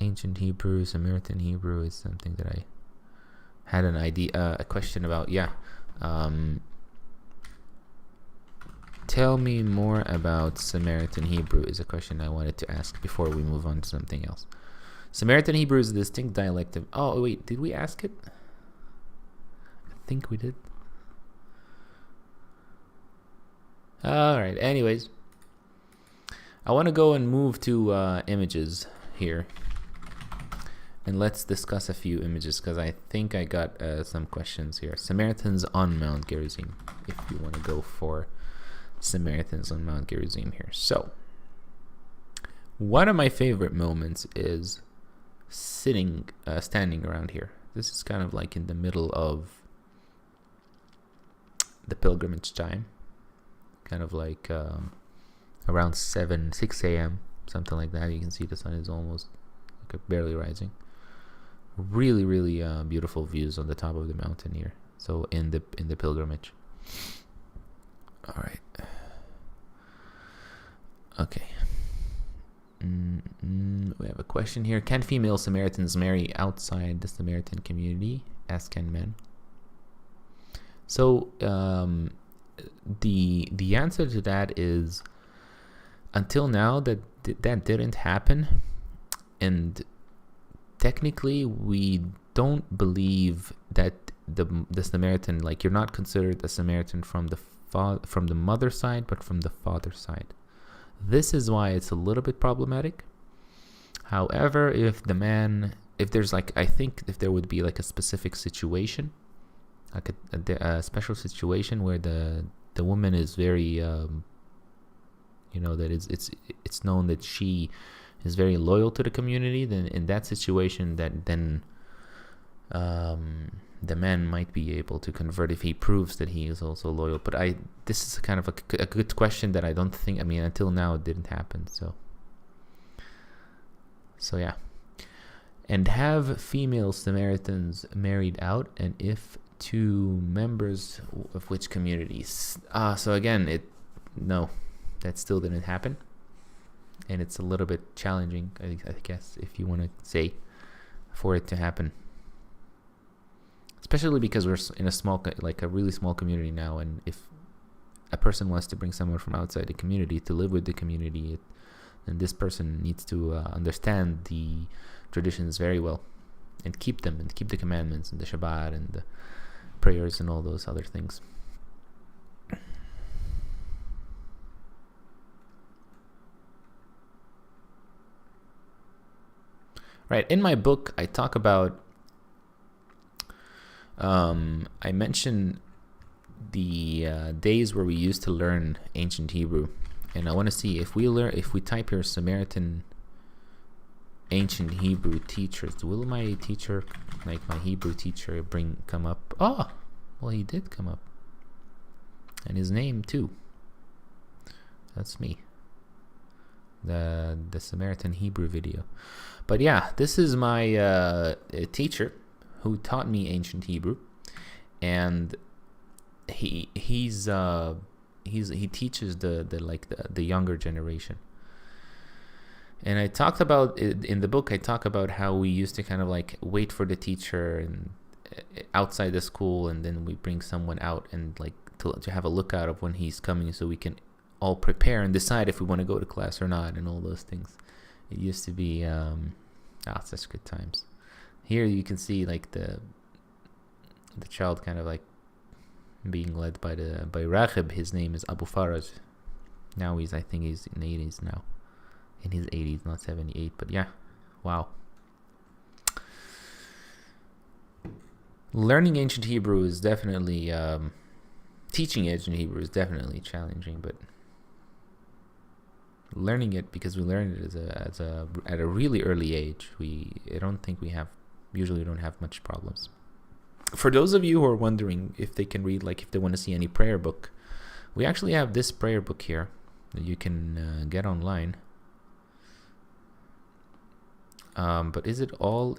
ancient Hebrew, Samaritan Hebrew is something that I had an idea, a question about. Yeah. Tell me more about Samaritan Hebrew is a question I wanted to ask before we move on to something else. Samaritan Hebrew is a distinct dialect of... Oh, wait, did we ask it? I think we did. Alright, anyways. I want to go and move to images here. And let's discuss a few images, because I think I got some questions here. Samaritans on Mount Gerizim, if you want to go for Samaritans on Mount Gerizim here. So, one of my favorite moments is standing around here. This is kind of like in the middle of the pilgrimage time. Kind of like around 6 a.m., something like that. You can see the sun is almost like barely rising. Really, really beautiful views on the top of the mountain here. So in the pilgrimage. All right. Okay. We have a question here. Can female Samaritans marry outside the Samaritan community, as can men? So the answer to that is, until now that didn't happen, and technically we don't believe that the Samaritan, like, you're not considered a Samaritan from the mother side, but from the father side. This is why it's a little bit problematic. However, if there's like, I think if there would be like a specific situation, like a special situation where the woman is very, that it's known that she is very loyal to the community, then in that situation, the man might be able to convert if he proves that he is also loyal. But this is kind of a good question that I don't think, until now it didn't happen. So yeah. And have female Samaritans married out, and if to members of which communities? So again, no, that still didn't happen. And it's a little bit challenging, I guess, if you want to say, for it to happen. Especially because we're in a really small community now, and if a person wants to bring someone from outside the community to live with the community, then this person needs to understand the traditions very well, and keep them, and keep the commandments, and the Shabbat, and the prayers, and all those other things. Right, in my book, I talk about, I mentioned the days where we used to learn ancient Hebrew, and I want to see if we type here Samaritan ancient Hebrew teachers, will my teacher, like my Hebrew teacher, come up? Oh, well, he did come up, and his name too. That's me. The Samaritan Hebrew video. But yeah, this is my teacher who taught me ancient Hebrew, and he teaches the younger generation. And I talked about in the book. I talk about how we used to kind of like wait for the teacher and outside the school, and then we bring someone out and like to have a lookout of when he's coming, so we can all prepare and decide if we want to go to class or not, and all those things. It used to be such good times. Here you can see like the child kind of like being led by Raghib. His name is Abu Faraj. Now I think he's in 80s now. In his 80s, not 78, but yeah. Wow. Learning ancient Hebrew is definitely teaching ancient Hebrew is definitely challenging, but learning it, because we learned it at a really early age, I don't think we usually don't have much problems. For those of you who are wondering if they can read, like if they want to see any prayer book, we actually have this prayer book here that you can get online. But is it all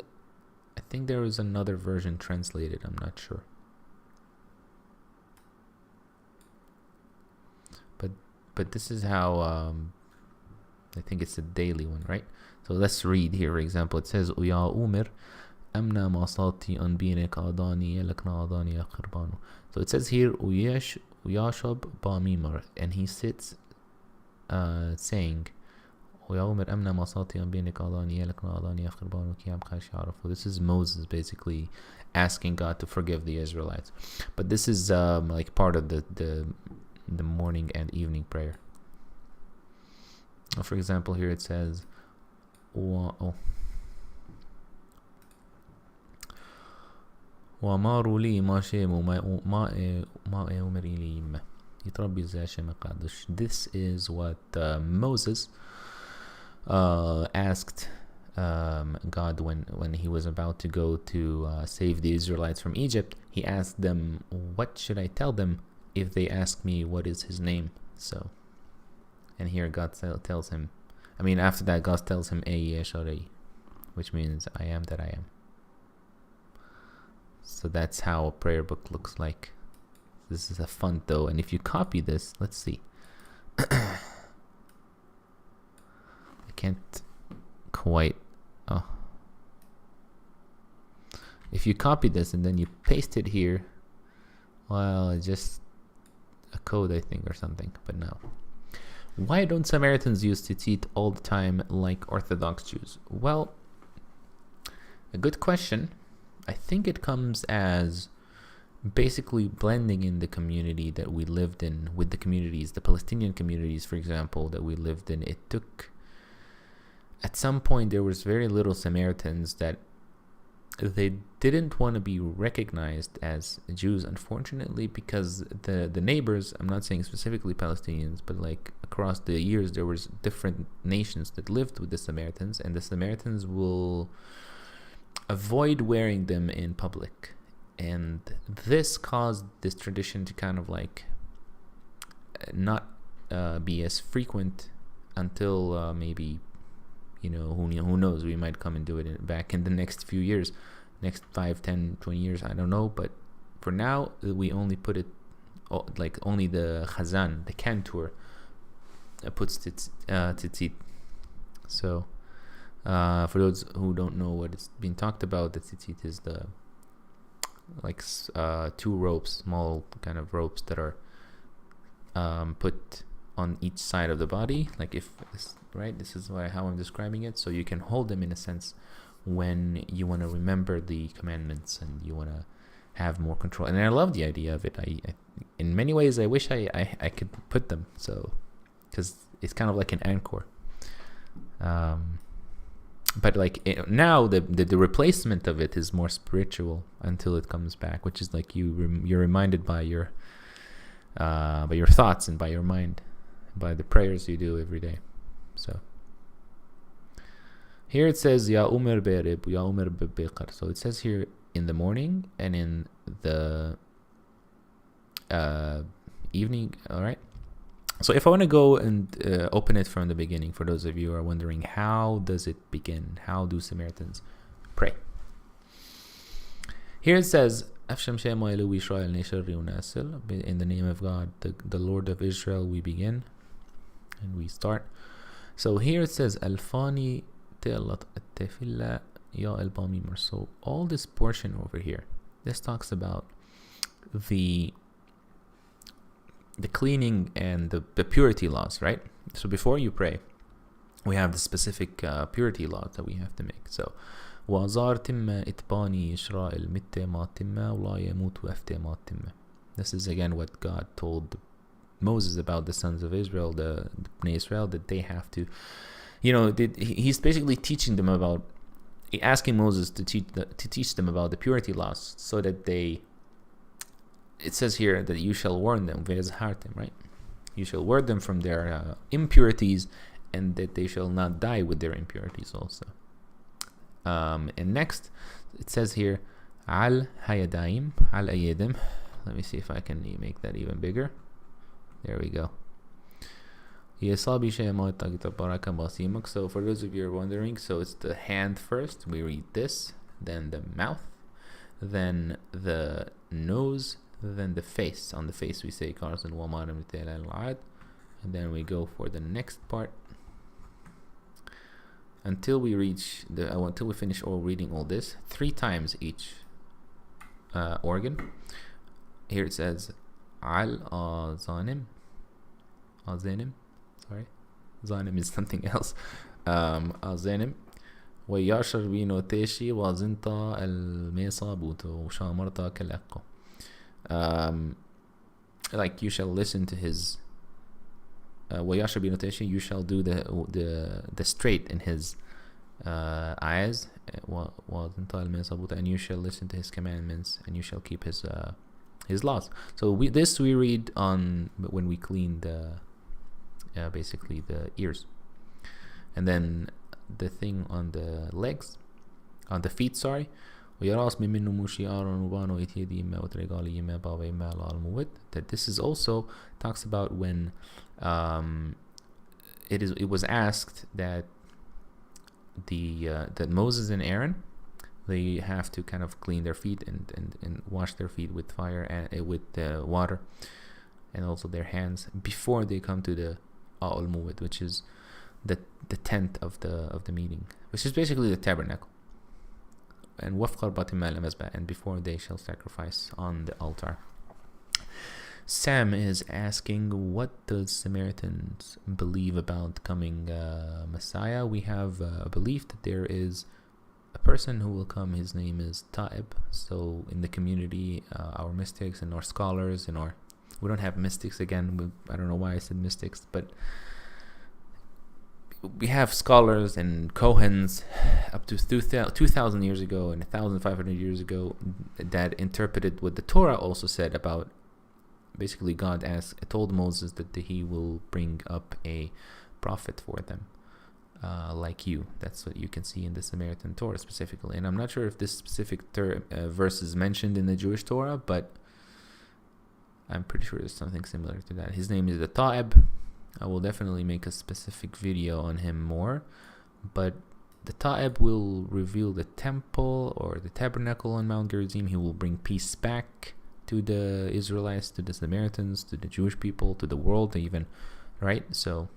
I think there was another version translated. I'm not sure. But this is how I think it's a daily one, right? So let's read here. For example, it says "Uya Umir amna masati an binek adani elakna adani aqrbanu." So it says here Uyashab Bamimar, and he sits saying Uya Umir amna masati an binek adani elakna adani aqrbanu ki abqash ya'rafu. This is Moses basically asking God to forgive the Israelites. But this is like part of the morning and evening prayer. For example, here it says وَمَارُوا لِي مَا شَيْمُ مَا أَوْمِرِ إِلِيمَ يتربي زي شيء مقادش. This is what Moses asked God when he was about to go to save the Israelites from Egypt. He asked them, what should I tell them if they ask me what is his name? So, and here God tells him, after that God tells him which means I am that I am. So that's how a prayer book looks like. This is a font though, and if you copy this, let's see. I can't quite. If you copy this and then you paste it here, well, it's just a code, I think, or something. But no. Why don't Samaritans use tzitzit all the time like Orthodox Jews? Well, a good question. I think it comes as basically blending in the community that we lived in with the communities, the Palestinian communities, for example, that we lived in. It took, at some point, there was very little Samaritans that they didn't want to be recognized as Jews, unfortunately, because the neighbors, I'm not saying specifically Palestinians, but like across the years, there was different nations that lived with the Samaritans, and the Samaritans will avoid wearing them in public. And this caused this tradition to kind of like not be as frequent until maybe, who knows, we might come and do it back in the next few years, next 5, 10, 20 years, I don't know. But for now, we only put it, like only the Chazan, the cantor, puts tzitzit. So for those who don't know what is being talked about, the tzitzit is the two ropes, small kind of ropes that are put on each side of the body, like if right, this is how I'm describing it. So you can hold them in a sense when you want to remember the commandments and you want to have more control. And I love the idea of it. I in many ways I wish I could put them, so because it's kind of like an anchor. But like now the replacement of it is more spiritual until it comes back, which is like you're reminded by your thoughts and by your mind, by the prayers you do every day. So here it says Ya Umar Berib, Ya Umar Bebekar. So it says here in the morning and in the evening. All right. So if I want to go and open it from the beginning, for those of you who are wondering, how does it begin? How do Samaritans pray? Here it says, in the name of God, the Lord of Israel, we begin and we start. So here it says, Alfani telat tefilla ya el bamimar. So all this portion over here, this talks about the cleaning and the purity laws, right? So before you pray, we have the specific purity laws that we have to make. So وَأَزَارْ تِمَّ إِتْبَانِي إِشْرَاءِ الْمِتَّ مَا تِمَّ وَلَا يَمُوتُ أَفْتَ مَا تِمَّ. This is again what God told Moses about the sons of Israel, the Bnei Israel, that they have to, he's basically teaching them about, asking Moses to teach them about the purity laws, so that it says here that you shall warn them, right? You shall warn them from their impurities, and that they shall not die with their impurities also. And next, it says here, Al Hayadaim, Al Ayadim. Let me see if I can make that even bigger. There we go. So for those of you who are wondering, so it's the hand first. We read this. then the mouth, then the nose, then the face. On the face we say and then we go for the next part until we reach until we finish all reading all this 3 times each organ. Here it says al azanim. Sorry, zanim is something else. Azanim وياشر بينو تيشي وزنطا الميصا بوتو وشامرتا كلاقو. Like you shall listen to his وياشر بينو تيشي, you shall do the straight in his eyes, وزنطا الميصا بوتو, and you shall listen to his commandments and you shall keep his laws. So we read on when we clean the basically the ears, and then the thing on the legs, on the feet, sorry. That this is also talks about when it was asked that that Moses and Aaron, they have to kind of clean their feet and wash their feet with fire and with water, and also their hands before they come to the al-muwid, which is the tent of the meeting, which is basically the tabernacle, and and before they shall sacrifice on the altar. Sam is asking, what does Samaritans believe about coming Messiah? We have a belief that there is a person who will come. His name is Ta'ib. So in the community, our mystics and our scholars and we don't have mystics again. I don't know why I said mystics, but we have scholars and Kohens up to 2,000 years ago and 1,500 years ago that interpreted what the Torah also said about, basically God told Moses that he will bring up a prophet for them, like you. That's what you can see in the Samaritan Torah specifically. And I'm not sure if this specific verse is mentioned in the Jewish Torah, but I'm pretty sure there's something similar to that. His name is the Ta'ib. I will definitely make a specific video on him more, but the Ta'ib will reveal the temple or the tabernacle on Mount Gerizim. He will bring peace back to the Israelites, to the Samaritans, to the Jewish people, to the world even, right? So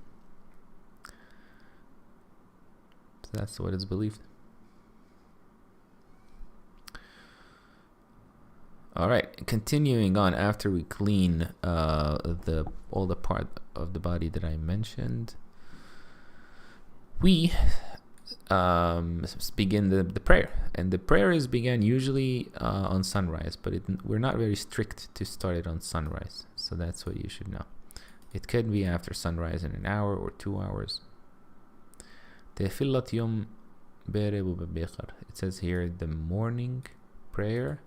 that's what is believed. All right, continuing on, after we clean all the part of the body that I mentioned, we begin the prayer, and the prayer is began usually on sunrise, but we're not very strict to start it on sunrise, so that's what you should know. It could be after sunrise in an hour or 2 hours. It says here the morning prayer.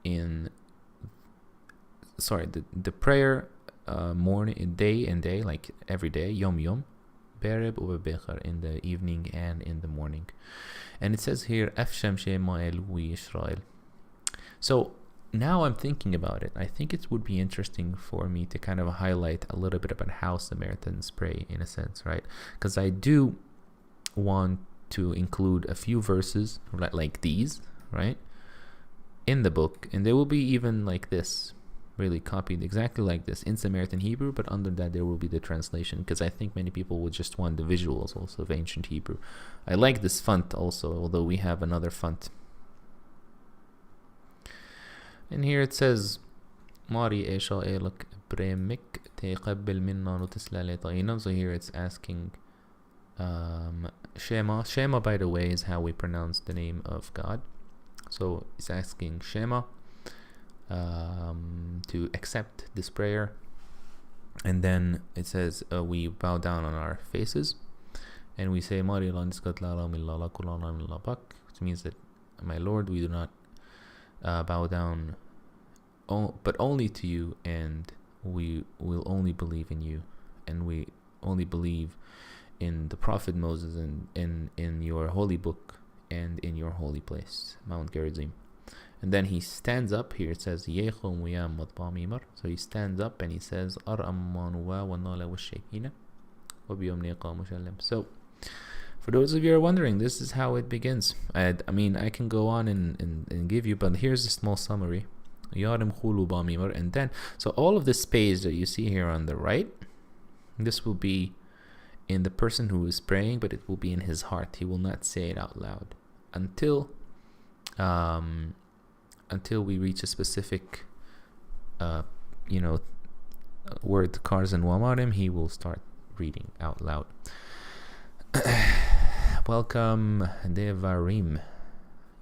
The prayer morning, day, like every day, yom bereb ubebecher, in the evening and in the morning. And it says here afsham shema elui Israel. So now I'm thinking about it. I think it would be interesting for me to kind of highlight a little bit about how Samaritans pray, in a sense, right? Because I do want to include a few verses like these, right, in the book, and they will be even like this, really copied exactly like this in Samaritan Hebrew, but under that there will be the translation, because I think many people would just want the visuals also of ancient Hebrew. I like this font also, although we have another font. And here it says Mari Esha Elak Bremik Teqabbal Minna Nutisla Tainam. So here it's asking Shema. Shema, by the way, is how we pronounce the name of God. So it's asking Shema to accept this prayer, and then it says we bow down on our faces and we say which means that, my Lord, we do not bow down but only to you, and we will only believe in you, and we only believe in the Prophet Moses and in your holy book and in your holy place, Mount Gerizim. And then he stands up. Here it says, so he stands up and he says, so For those of you who are wondering, this is how it begins. I mean, I can go on and give you, but here's a small summary. And then, so all of the space that you see here on the right, this will be in the person who is praying, but it will be in his heart. He will not say it out loud until we reach a specific, word, Karzan Wamarim. He will start reading out loud. Welcome, Devarim.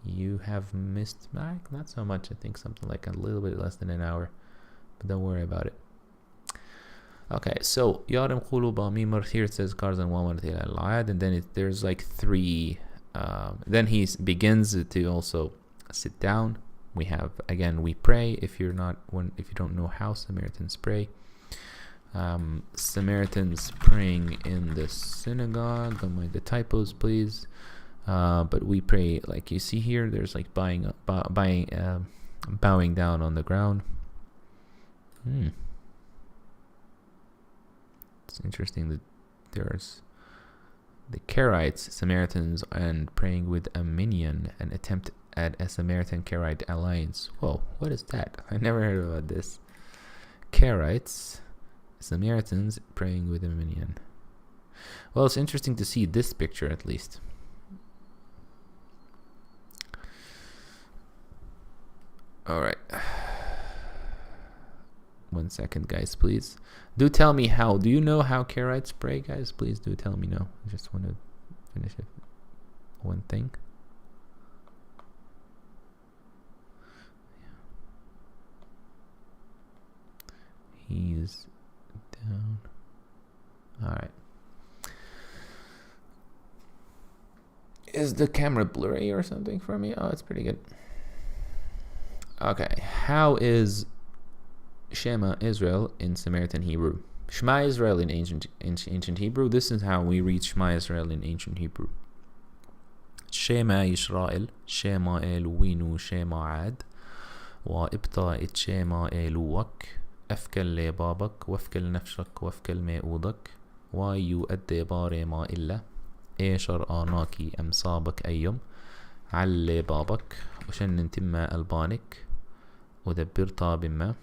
You have missed back? Not so much, I think something like a little bit less than an hour, but don't worry about it. Okay, so Yarim Khulu Bamimar, here it says Karzan Wamar al-Ayad, and then there's like three. Then he begins to also sit down. We have, again, we pray. If you don't know how Samaritans pray, Samaritans praying in the synagogue. Don't mind the typos, please. But we pray like you see here. There's like bowing down on the ground. It's interesting that there's the Karaites, Samaritans, and praying with a minyan, an attempt at a Samaritan-Karaite alliance. Whoa, what is that? I never heard about this. Karaites, Samaritans praying with a minyan. Well, it's interesting to see this picture at least. Alright. 1 second, guys, please. Do tell me how. Do you know how Karaites pray, guys? Please do tell me no. I just want to finish it. One thing. He's down. Alright. Is the camera blurry or something for me? Oh, it's pretty good. Okay. How is Shema Israel in Samaritan Hebrew? Shema Israel in ancient Hebrew. This is how we read Shema Israel in ancient Hebrew. Shema Yisrael, Shema Eluinu, Shema Ad, wa ibta it Shema Eluwak, afkal lebabak, wafkal nafshak, wafkal me'udak, wa yu'adde bare ma illa, ايشر آناكي أمصابك أيوم علي بابك وشنن تما ألبانك ودبر طاب ما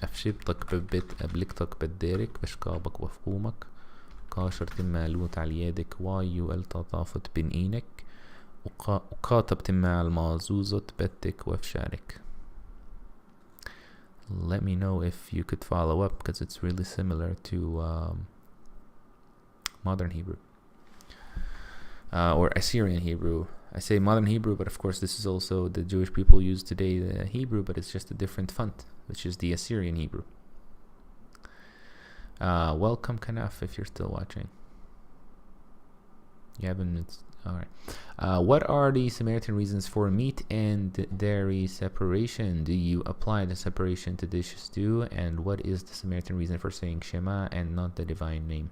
أفشبتك ببت أبلكتك بديرك بشكابك وفقومك كاشر تما لوت على يدك وايو التطافت بين إينك وكاتب تما المازوزة بتك وفشارك. Let me know if you could follow up, because it's really similar to modern Hebrew. Or Assyrian Hebrew. I say modern Hebrew, but of course this is also the Jewish people use today, the Hebrew, but it's just a different font, which is the Assyrian Hebrew. Welcome, Kanaf, if you're still watching. You haven't. Alright. What are the Samaritan reasons for meat and dairy separation? Do you apply the separation to dishes too? And what is the Samaritan reason for saying Shema and not the divine name?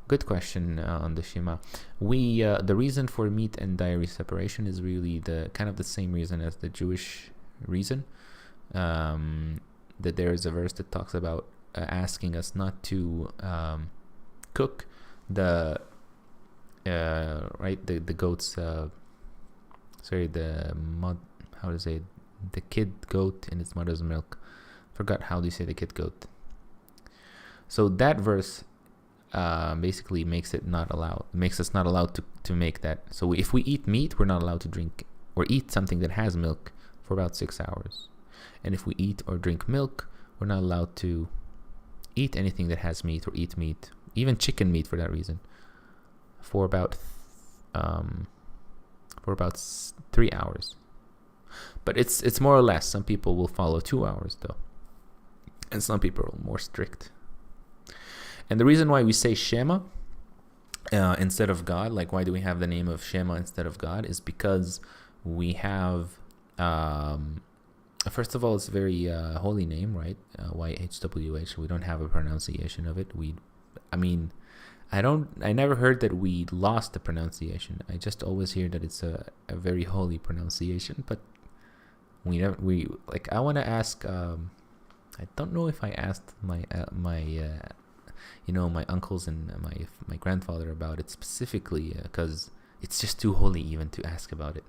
Good question on the Shema. The reason for meat and dairy separation is really the kind of the same reason as the Jewish reason. That there is a verse that talks about asking us not to cook the the goat's the kid goat in its mother's milk. Forgot how do you say the kid goat. So that verse basically makes us not allowed to make that. So if we eat meat, we're not allowed to drink or eat something that has milk for about 6 hours. And if we eat or drink milk, we're not allowed to eat anything that has meat or eat meat, even chicken meat for that reason, for about 3 hours. But it's more or less. Some people will follow 2 hours though, and some people are more strict. And the reason why we say Shema instead of God, like why do we have the name of Shema instead of God, is because we have, first of all, it's a very holy name, right? YHWH. We don't have a pronunciation of it. I never heard that we lost the pronunciation. I just always hear that it's a very holy pronunciation, but I want to ask, I don't know if I asked my my uncles and my grandfather about it specifically, because it's just too holy even to ask about it.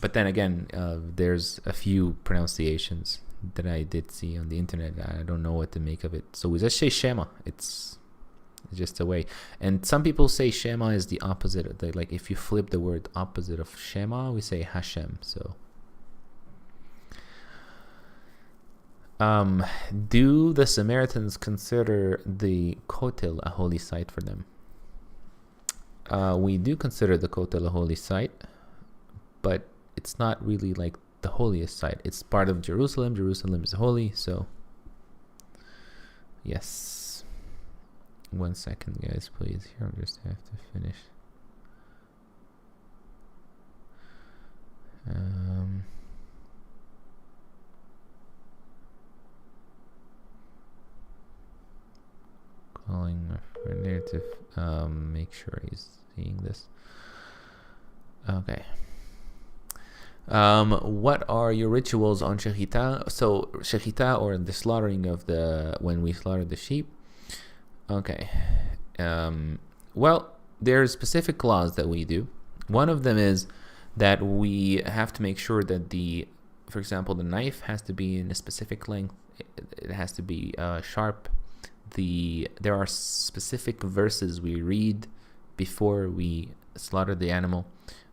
But then again, there's a few pronunciations that I did see on the internet. I don't know what to make of it. So we just say Shema. It's just a way. And some people say Shema is the opposite of like if you flip the word opposite of Shema, we say Hashem. So do the Samaritans consider the Kotel a holy site for them? We do consider the Kotel a holy site, but it's not really like the holiest site. It's part of Jerusalem. Jerusalem is holy, so yes. 1 second, guys, please. Here, I just have to finish. Calling my friend there to make sure he's seeing this. Okay. What are your rituals on Shechita? So Shechita, or the slaughtering of when we slaughter the sheep. Okay. Well, there's specific laws that we do. One of them is that we have to make sure that for example, the knife has to be in a specific length. It has to be sharp. There are specific verses we read before we slaughter the animal.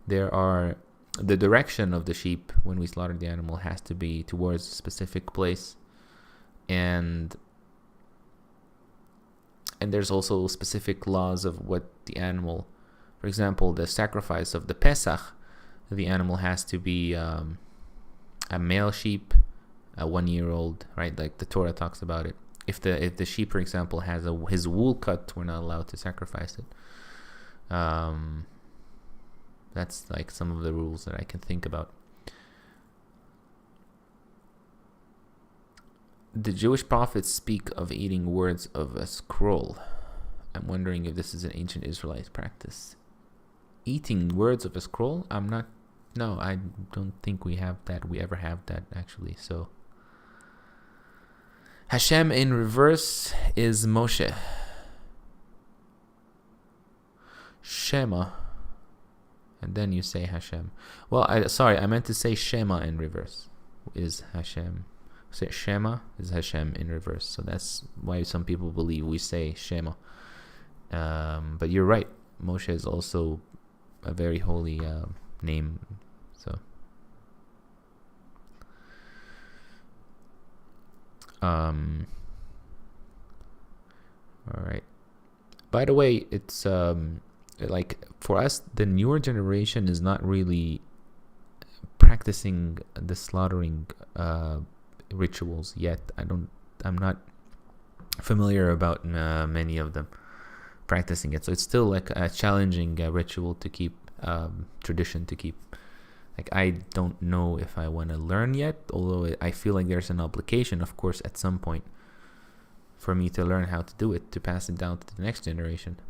The direction of the sheep when we slaughter the animal has to be towards a specific place, and there's also specific laws of what the animal, for example, the sacrifice of the Pesach, the animal has to be a male sheep, a 1-year-old, right? Like the Torah talks about it. If the sheep, for example, has his wool cut, we're not allowed to sacrifice it. That's like some of the rules that I can think about. The Jewish prophets speak of eating words of a scroll. I'm wondering if this is an ancient Israelite practice. Eating words of a scroll? No, I don't think we have that. We ever have that, actually. So Hashem in reverse is Moshe. Shema. And then you say Hashem. Well, I meant to say Shema in reverse is Hashem. Say Shema is Hashem in reverse. So that's why some people believe we say Shema. But you're right. Moshe is also a very holy name. So, all right. By the way, it's like for us, the newer generation is not really practicing the slaughtering rituals yet. I'm not familiar about many of them practicing it, so it's still like a challenging ritual to keep, tradition to keep. Like, I don't know if I want to learn yet, although I feel like there's an obligation, of course, at some point for me to learn how to do it, to pass it down to the next generation.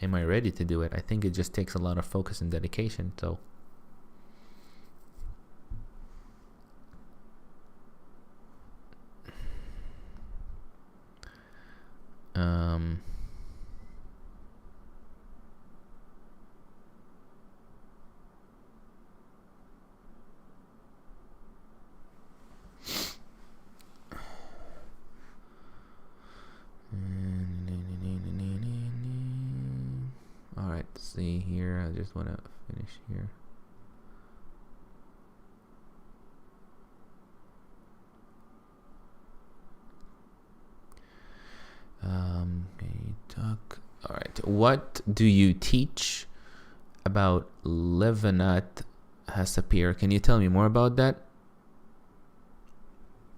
Am I ready to do it? I think it just takes a lot of focus and dedication. So alright, see here, I just want to finish here. Okay, talk. Alright, what do you teach about Levanat Hasapir? Can you tell me more about that?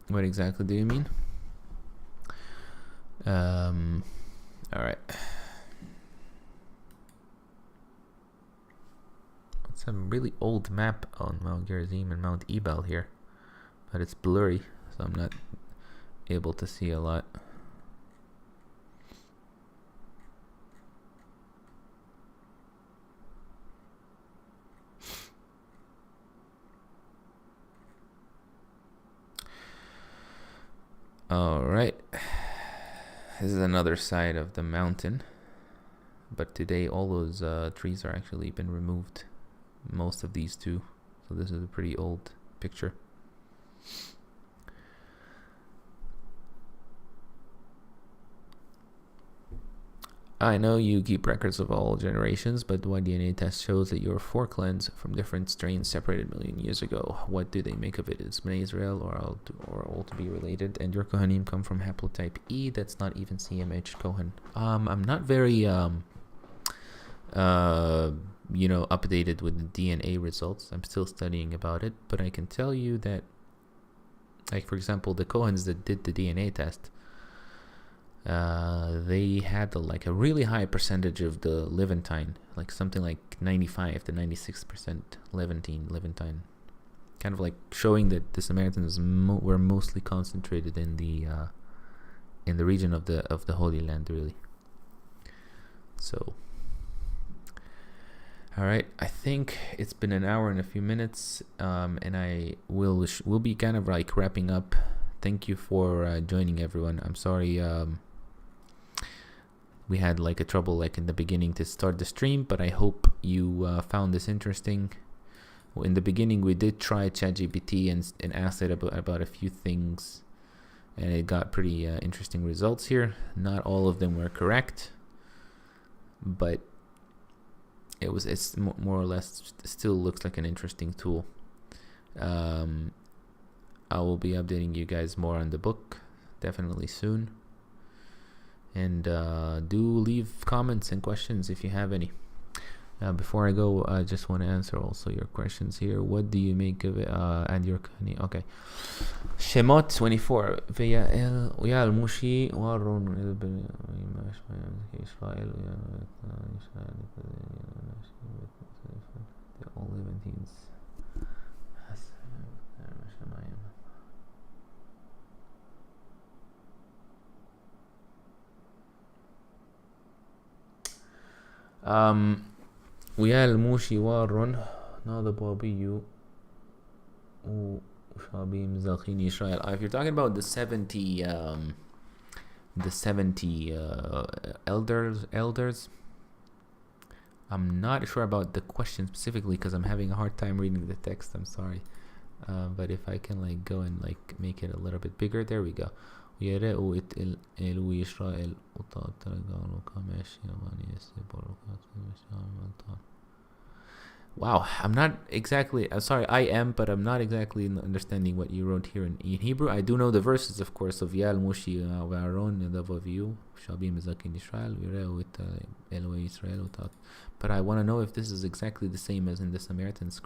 What exactly do you mean? Alright. It's a really old map on Mount Gerizim and Mount Ebal here, but it's blurry, so I'm not able to see a lot. All right. This is another side of the mountain. But today all those trees are actually been removed. Most of these too. So this is a pretty old picture. I know you keep records of all generations, but one DNA test shows that your four clans from different strains separated a million years ago. What do they make of it? Is Bnei Israel or all to be related? And your Kohanim come from haplotype E. That's not even CMH Kohan. I'm not very updated with the DNA results. I'm still studying about it, but I can tell you that, like, for example, the Kohans that did the DNA test, they had a really high percentage of the Levantine, like something like 95 to 96% Levantine, kind of like showing that the Samaritans were mostly concentrated in the region of the Holy Land, really. So, all right, I think it's been an hour and a few minutes, and I will be kind of like wrapping up. Thank you for joining, everyone. I'm sorry. We had like a trouble like in the beginning to start the stream, but I hope you found this interesting. In the beginning, we did try ChatGPT and asked it about a few things, and it got pretty interesting results here. Not all of them were correct, but it's more or less still looks like an interesting tool. I will be updating you guys more on the book definitely soon. And do leave comments and questions if you have any. Before I go, I just want to answer also your questions here. What do you make of it? And your okay. Shemot 24. ويا الموشي وارون إسرائيل all Levantines. ويا الموشي وار ناض بابي وشابي مزاخين إسرائيل. If you're talking about the 70 elders, I'm not sure about the question specifically because I'm having a hard time reading the text. I'm sorry, but if I can like go and like make it a little bit bigger, there we go. Wow, I'm not exactly, I'm sorry, I am, but I'm not exactly understanding what you wrote here in Hebrew. I do know the verses, of course, of Yal Mushi Varon Nadavu, Shabim Zakin Israel, Eloi Israel, but I want to know if this is exactly the same as in the Samaritans.